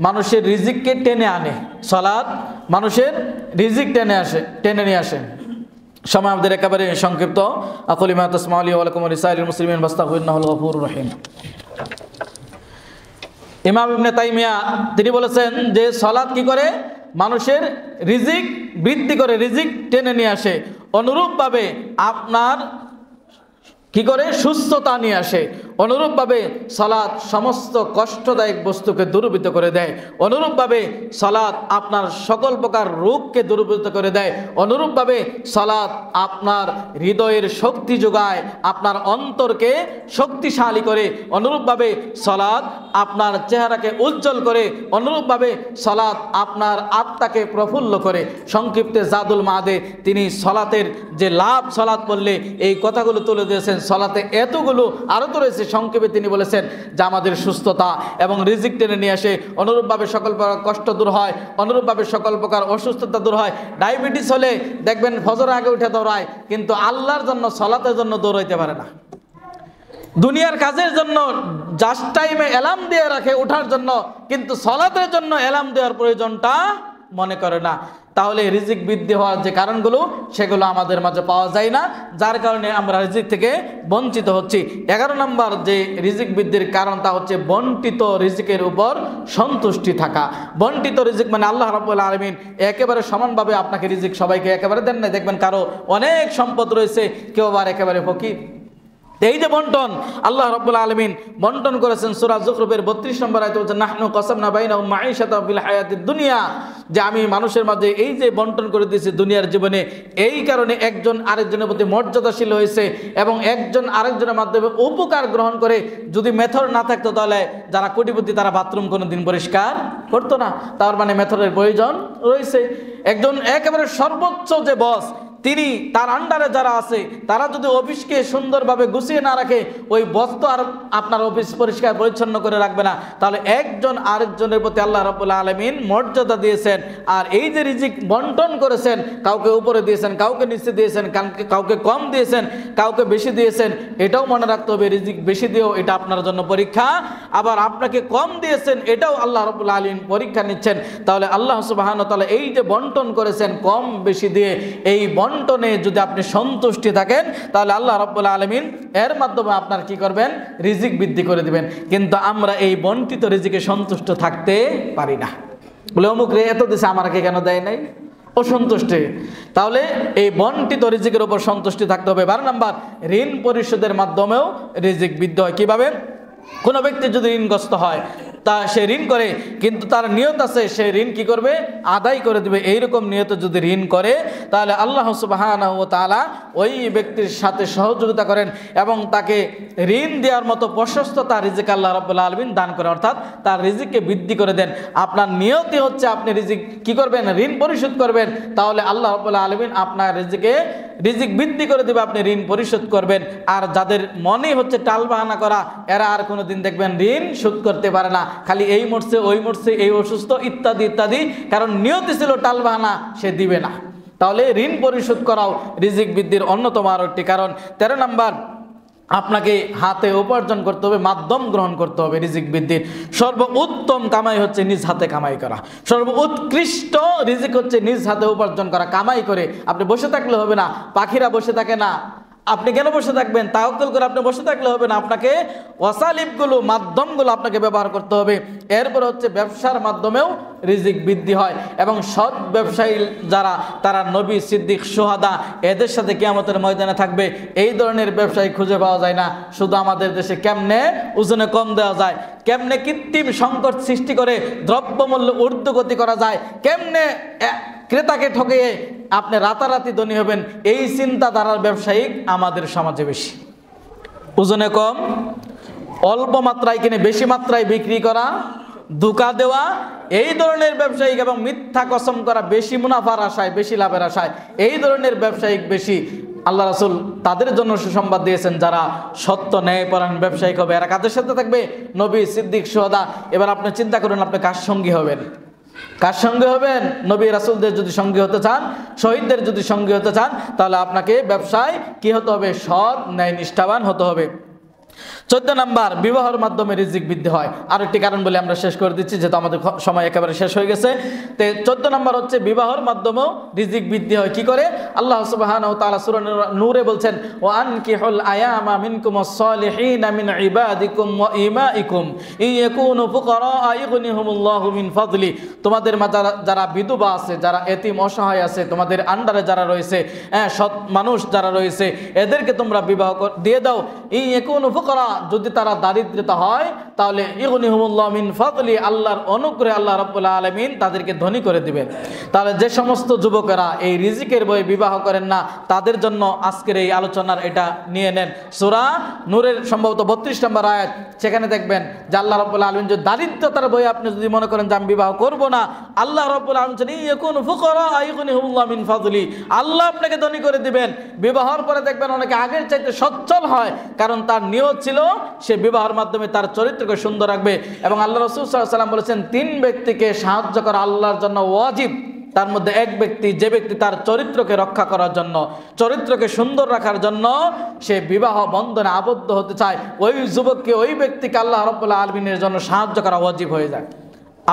মানুষের রিজিককে টেনে আনে। সালাত মানুষের রিজিক টেনে নিয়ে আসে। সময় আমাদের একেবারে সংক্ষিপ্ত। আকুলু মা তাসমাউন ওয়া লাকুম ওয়া লিসাইরিল মুসলিমিন ফাস্তাগফিরুল্লাহুল গফুরুর রহিম। ইমাম ইবনে তাইমিয়া তিনি বলেছেন যে সালাত কি করে? মানুষের রিজিক বৃদ্ধি করে, রিজিক টেনে নিয়ে আসে। অনুরূপভাবে আপনার কি করে? সুস্থতা নিয়ে আসে। অনুরূপভাবে সালাত সমস্ত কষ্টদায়ক বস্তুকে দূরীভূত করে দেয়। অনুরূপভাবে সালাত আপনার সকল প্রকার রোগকে দূরীভূত করে দেয়। অনুরূপভাবে সালাত আপনার হৃদয়ের শক্তি যোগায়, আপনার অন্তরকে শক্তিশালী করে। অনুরূপভাবে সালাত আপনার চেহারাকে উজ্জ্বল করে। অনুরূপভাবে সালাত আপনার আত্মাকে প্রফুল্ল করে। সংক্ষিপ্তে জাদুল মাদে তিনি সালাতের যে লাভ, সালাত বললে এই কথাগুলো তুলে দিয়েছেন। সালাতে এতগুলো আরও তো রয়েছে, সংক্ষেপে তিনি বলেছেন যে আমাদের সুস্থতা এবং রিজিক টেনে নিয়ে আসে। অনুরূপভাবে সকল প্রকার কষ্ট দূর হয়। অনুরূপভাবে সকল প্রকার অসুস্থতা দূর হয়। ডায়াবেটিস হলে দেখবেন ফজর আগে উঠে দৌড়ায়, কিন্তু আল্লাহর জন্য সালাতের জন্য দৌড়াইতে পারে না। দুনিয়ার কাজের জন্য জাস্ট টাইমে অ্যালার্ম দিয়ে রাখে ওঠার জন্য, কিন্তু সালাতের জন্য অ্যালার্ম দেওয়ার প্রয়োজনটা মনে করে না। তাহলে রিজিক বৃদ্ধি হওয়ার যে কারণগুলো সেগুলো আমাদের মাঝে পাওয়া যায় না, যার কারণে আমরা রিজিক থেকে বঞ্চিত হচ্ছি। 11 নম্বর যে রিজিক বৃদ্ধির কারণ তা হচ্ছে বন্টিত রিজিকের উপর সন্তুষ্টি থাকা। বন্টিত রিজিক মানে আল্লাহ রাব্বুল আলামিন একেবারে সমানভাবে আপনাকে রিজিক সবাইকে একেবারে দেন না। দেখবেন কারো অনেক সম্পদ রয়েছে, কেউ আবার একেবারে ফকির। এই যে বন্টন আল্লাহ রাব্বুল আলামিন বন্টন করেছেন সূরা যুখরুফের 32 নম্বর আয়াতে বলছেন নাহনু কাসামনা বাইনাহুম মাঈশাতা ফিল হায়াতিদ দুনিয়া, যে আমি মানুষের মাঝে এই যে বন্টন করে দিয়েছি দুনিয়ার জীবনে, এই কারণে একজন আরেকজনের প্রতি মর্যাদাশীল হয়েছে এবং একজন আরেকজনের মাধ্যমে উপকার গ্রহণ করে। যদি মেথড না থাকতো তাহলে যারা কোটিপতি তারা বাথরুম কোনো দিন পরিষ্কার করতো না। তার মানে মেথডের প্রয়োজন রয়েছে। একজন একেবারে সর্বোচ্চ যে বস, তিনি তার আন্ডারে যারা আছে তারা যদি অফিসকে সুন্দরভাবে গুছিয়ে না রাখে, ওই বস তো আর আপনার অফিস পরিষ্কার পরিচ্ছন্ন করে রাখবে না। তাহলে একজন আরেকজনের প্রতি আল্লাহ রাব্বুল আলামিন মর্যাদা দিয়েছেন। আর এই যে রিজিক বন্টন করেছেন, কাউকে উপরে দিয়েছেন, কাউকে নিচে দিয়েছেন, কাউকে কম দিয়েছেন, কাউকে বেশি দিয়েছেন, এটাও মনে রাখতে হবে। রিজিক বেশি দিয়েও এটা আপনার জন্য পরীক্ষা, আবার আপনাকে কম দিয়েছেন এটাও আল্লাহ রাব্বুল আলামিন পরীক্ষা নিচ্ছেন। তাহলে আল্লাহ সুবহানাহু ওয়া তাআলা এই যে বন্টন করেছেন কম বেশি দিয়ে, এই বন্টনে যদি আপনি সন্তুষ্টি থাকেন তাহলে আল্লাহ রাব্বুল আলামিন এর মাধ্যমে আপনার কি করবেন? রিজিক বৃদ্ধি করে দিবেন। কিন্তু আমরা এই বন্টিত রিজিকে সন্তুষ্ট থাকতে পারি না। বলে অমুক রে এত দিছে, আমাকে কেন দেয় নাই? অসন্তুষ্টি। তাহলে এই বন্টিত রিজিকের উপর সন্তুষ্টি থাকতে হবে। 12 নম্বর, ঋণ পরিশোধের মাধ্যমেও রিজিক বৃদ্ধি হয়। কিভাবে? কোনো ব্যক্তি যদি ঋণগ্রস্ত হয়, তা সে ঋণ করে কিন্তু তার নিয়ত আছে সে ঋণ কি করবে? আদায় করে দেবে। এইরকম নিয়ত যদি ঋণ করে তাহলে আল্লাহ সুবহানাহু ওয়া তাআলা ওই ব্যক্তির সাথে সহযোগিতা করেন এবং তাকে ঋণ দেওয়ার মতো প্রশস্ততা রিজিক আল্লাহ রাব্বুল আলামিন দান করেন, অর্থাৎ তার রিজিককে বৃদ্ধি করে দেন। আপনার নিয়তই হচ্ছে আপনি রিজিক কি করবেন? ঋণ পরিশোধ করবেন। তাহলে আল্লাহ রাব্বুল আলামিন আপনার রিজিক বৃদ্ধি করে দেবে, আপনি ঋণ পরিশোধ করবেন। আর যাদের মনে হচ্ছে টালবাহানা করা, এরা আর কোনোদিন দেখবেন ঋণ শোধ করতে পারে না। খালি এই মরছে, ওই মরছে, এই অসুস্থ, ইত্যাদি ইত্যাদি, কারণ নিয়তি ছিল টালবাহানা, সে দিবে না। তাহলে ঋণ পরিশোধ করাও রিজিক বৃদ্ধির অন্যতম আরও একটি কারণ। 13 নম্বর, আপনাকে হাতে উপার্জন করতে হবে, মাধ্যম গ্রহণ করতে হবে রিজিক বৃদ্ধির। সর্বোত্তম কামাই হচ্ছে নিজ হাতে কামাই করা। সর্বোৎকৃষ্ট রিজিক হচ্ছে নিজ হাতে উপার্জন করা, কামাই করে। আপনি বসে থাকলে হবে না, পাখিরা বসে থাকে না, আপনি কেন বসে থাকবেন? তাওয়াক্কুল করে আপনি বসে থাকলে হবে না, আপনাকে ওয়াসালিবগুলো, মাধ্যমগুলো আপনাকে ব্যবহার করতে হবে। এরপর হচ্ছে ব্যবসার মাধ্যমেও রিজিক বৃদ্ধি হয় এবং সৎ ব্যবসায়ী যারা, তারা নবী, সিদ্দিক, শুহাদা, এদের সাথে কিয়ামতের ময়দানে থাকবে। এই ধরনের ব্যবসায়ী খুঁজে পাওয়া যায় না। শুধু আমাদের দেশে কেমনে ওজনে কম দেওয়া যায়, কেমনে কৃত্রিম সংকট সৃষ্টি করে দ্রব্যমূল্য ঊর্ধ্বগতি করা যায়, কেমনে ক্রেতাকে ঠকিয়ে আপনি রাতারাতি ধনী হবেন, এই চিন্তাধারার ব্যবসায়িক আমাদের সমাজে বেশি। ওজনে কম, অল্প মাত্রায় কিনে বেশি মাত্রায় বিক্রি করা, ধোঁকা দেওয়া, এই ধরনের ব্যবসায়িক এবং মিথ্যা কসম করা, বেশি মুনাফার আশায়, বেশি লাভের আশায়, এই ধরনের ব্যবসায়িক বেশি। আল্লাহ রাসূল তাদের জন্য সুসংবাদ দিয়েছেন যারা সত্য ন্যায়পরায়ণ ব্যবসায়িক হবে। এরা কাদের সাথে থাকবে? নবী, সিদ্দিক, শুহাদা। এবার আপনি চিন্তা করুন আপনি কার সঙ্গী হবেন? কার সঙ্গে হবেন? নবী রাসূলদের যদি সঙ্গী হতে চান, শহীদদের যদি সঙ্গী হতে চান, তাহলে আপনাকে ব্যবসায় কি হতে হবে? সৎ, ন্যায়, নিষ্ঠাবান হতে হবে। 14 নাম্বার, বিবাহের মাধ্যমে রিজিক বৃদ্ধি হয়। আর একটি কারণ বলে আমরা শেষ করে দিচ্ছি, যেহেতু আমাদের সময় একেবারে শেষ হয়ে গেছে। তো 14 নাম্বার হচ্ছে বিবাহের মাধ্যমেও রিজিক বৃদ্ধি হয়। কি করে? আল্লাহ সুবহানাহু ওয়া তাআলা সূরা নূরে বলছেন, ওয়া আনকিহুল আয়ামা মিনকুমুস সালিহিনা মিন ইবাদিকুম ওয়া ইমাইকুম ইয়াকুনু ফুকারা ইগনিহুমুল্লাহু মিন ফাদলি। তোমাদের মাঝে যারা বিধবা আছে, যারা এতিম অসহায় আছে, তোমাদের আন্ডারে যারা রয়েছে, সৎ মানুষ যারা রয়েছে, এদেরকে তোমরা বিবাহ দিয়ে দাও। ইয়াকুনু ফুকারা, যদি তারা দারিদ্রতা হয় তাহলে ইগনিহুমুল্লাহু মিন ফাদলি, আল্লাহর অনুগ্রহে আল্লাহ রাব্বুল আলামিন তাদেরকে ধনী করে দিবেন। তাহলে যে সমস্ত যুবকেরা এই রিজিকের বই বিবাহ করেন না, তাদের জন্য আজকের এই আলোচনার এটা নিয়ে নেন। সূরা নূরের সম্ভবত 32 নম্বর আয়াত, সেখানে দেখবেন যে আল্লাহ রাব্বুল আলামিন যে দারিদ্রতার বই আপনি যদি মনে করেন যে আমি বিবাহ করব না, আল্লাহ রাব্বুল আলামিন বলেন ইয়াকুনু ফুকারা ইগনিহুমুল্লাহু মিন ফাদলি, আল্লাহ আপনাকে ধনী করে দিবেন। বিবাহের পরে দেখবেন অনেকে আগের চাইতে সচ্ছল হয়, কারণ তার নিয়ত ছিল সে বিবাহের মাধ্যমে তার চরিত্রকে সুন্দর রাখবে। এবং আল্লাহ রাসূল সাল্লাল্লাহু আলাইহি ওয়াসাল্লাম বলেছেন, 3 ব্যক্তিকে সাহায্য করা আল্লাহর জন্য ওয়াজিব। তার মধ্যে এক ব্যক্তি, যে ব্যক্তি তার চরিত্রকে রক্ষা করার জন্য, চরিত্রকে সুন্দর রাখার জন্য সে বিবাহ বন্ধনে আবদ্ধ হতে চায়, ওই যুবককে, ওই ব্যক্তিকে আল্লাহ রাব্বুল আলামিনের জন্য সাহায্য করা ওয়াজিব হয়ে যায়।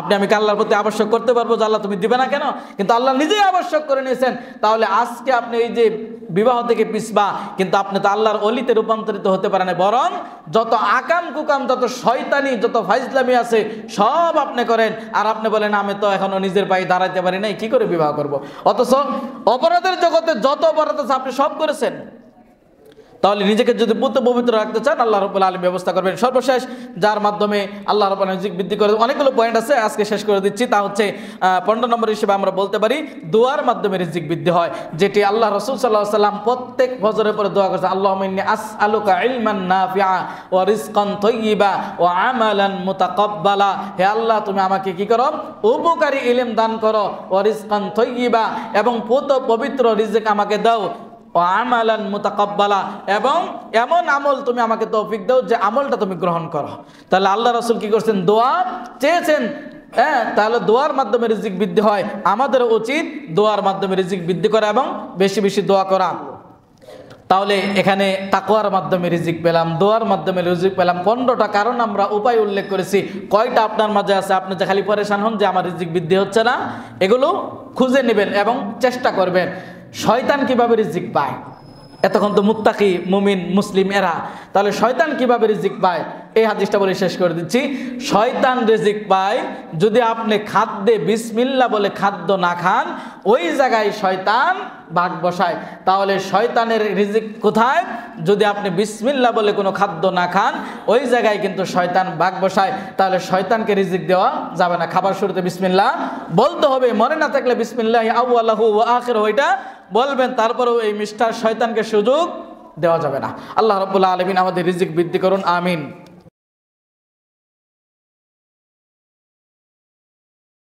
আপনি আমি কি আল্লাহর প্রতি আবশ্যক করতে পারবো যে আল্লাহ তুমি দিবে না কেন? কিন্তু আল্লাহ নিজেই আবশ্যক করে নিয়েছেন। তাহলে আজকে আপনি এই যে বিবাহ থেকে পিছবা, কিন্তু আপনি তো আল্লাহর অলিতে রূপান্তরিত হতে পারেন, বরং যত আকাম কুকাম, যত শয়তানি, যত ফাইজলামি আছে সব আপনি করেন। আর আপনি বলেন আমি তো এখনো নিজের পায়ে দাঁড়াইতে পারি নাই, কি করে বিবাহ করব? অথচ অপরাধের জগতে যত অপরাধ আছে আপনি সব করেছেন। তাহলে নিজেকে যদি পবিত্র রাখতে চান, আল্লাহ রাব্বুল আলামিন ব্যবস্থা করবেন। সর্বশেষ, যার মাধ্যমে আল্লাহ রাব্বুল আলামিন রিজিক বৃদ্ধি করে, অনেকগুলো পয়েন্ট আছে, আজকে শেষ করে দিচ্ছি। তা হচ্ছে 15 নম্বর হিসেবে আমরা বলতে পারি দোয়ার মাধ্যমে রিজিক বৃদ্ধি হয়, যেটি আল্লাহ রাসূল সাল্লাল্লাহু আলাইহি ওয়াসাল্লাম প্রত্যেক ফজরের পরে দোয়া করেছেন, আল্লাহুম্মা ইন্নী আসআলুকা ইলমান নাফিআ ওয়া রিজকান তাইয়্যিবা ওয়া আমালান মুতাকাব্বালা। হে আল্লাহ, তুমি আমাকে কি করো? উপকারী ইলম দান করো, ওয়া রিজকান তাইয়্যিবা, এবং পবিত্র রিজিক আমাকে দাও, ও আমালান মুতাকাব্বালা, এবং এমন আমল তুমি আমাকে তৌফিক দাও যে আমলটা তুমি গ্রহণ করো। তাহলে আল্লাহ রাসূল কি করছেন? দোয়া চেয়েছেন। তাহলে দোয়ার মাধ্যমে রিজিক বৃদ্ধি হয়। আমাদের উচিত দোয়ার মাধ্যমে রিজিক বৃদ্ধি করা এবং বেশি বেশি দোয়া করা। তাহলে এখানে তাকওয়ার মাধ্যমে রিজিক পেলাম, দোয়ার মাধ্যমে রিজিক পেলাম। 15টা কারণ আমরা উপায় উল্লেখ করেছি। কয়টা আপনার মাঝে আছে? আপনি যে খালি পরেশান হন যে আমার রিজিক বৃদ্ধি হচ্ছে না, এগুলো খুঁজে নেবেন এবং চেষ্টা করবেন। শয়তান কিভাবে রিজিক পায়? এতক্ষণ তো মুত্তাকি, মুমিন, মুসলিম এরা, তাহলে শয়তান কিভাবে রিজিক পায়? এই হাদিসটা বলে শেষ করে দিচ্ছি। শয়তান রিজিক পায় যদি আপনি খাদ্যে বিসমিল্লাহ বলে খাদ্য না খান, ওই জায়গায় শয়তান ভাগ বসায়। তাহলে শয়তানের রিজিক কোথায়? যদি আপনি বিসমিল্লাহ বলে কোনো খাদ্য না খান, ওই জায়গায় কিন্তু শয়তান ভাগ বসায়। তাহলে শয়তানকে রিজিক দেওয়া যাবে না। খাবার শুরুতে বিসমিল্লাহ বলতে হবে, মনে না থাকলে বিসমিল্লাহি আউয়ালাহু ওয়া আখিরুহু এটা বলবেন, তারপরেও এই মিস্টার শয়তানকে সুযোগ দেওয়া যাবে না। আল্লাহ রাব্বুল আলামিন আমাদের রিজিক বৃদ্ধি করুন, আমিন।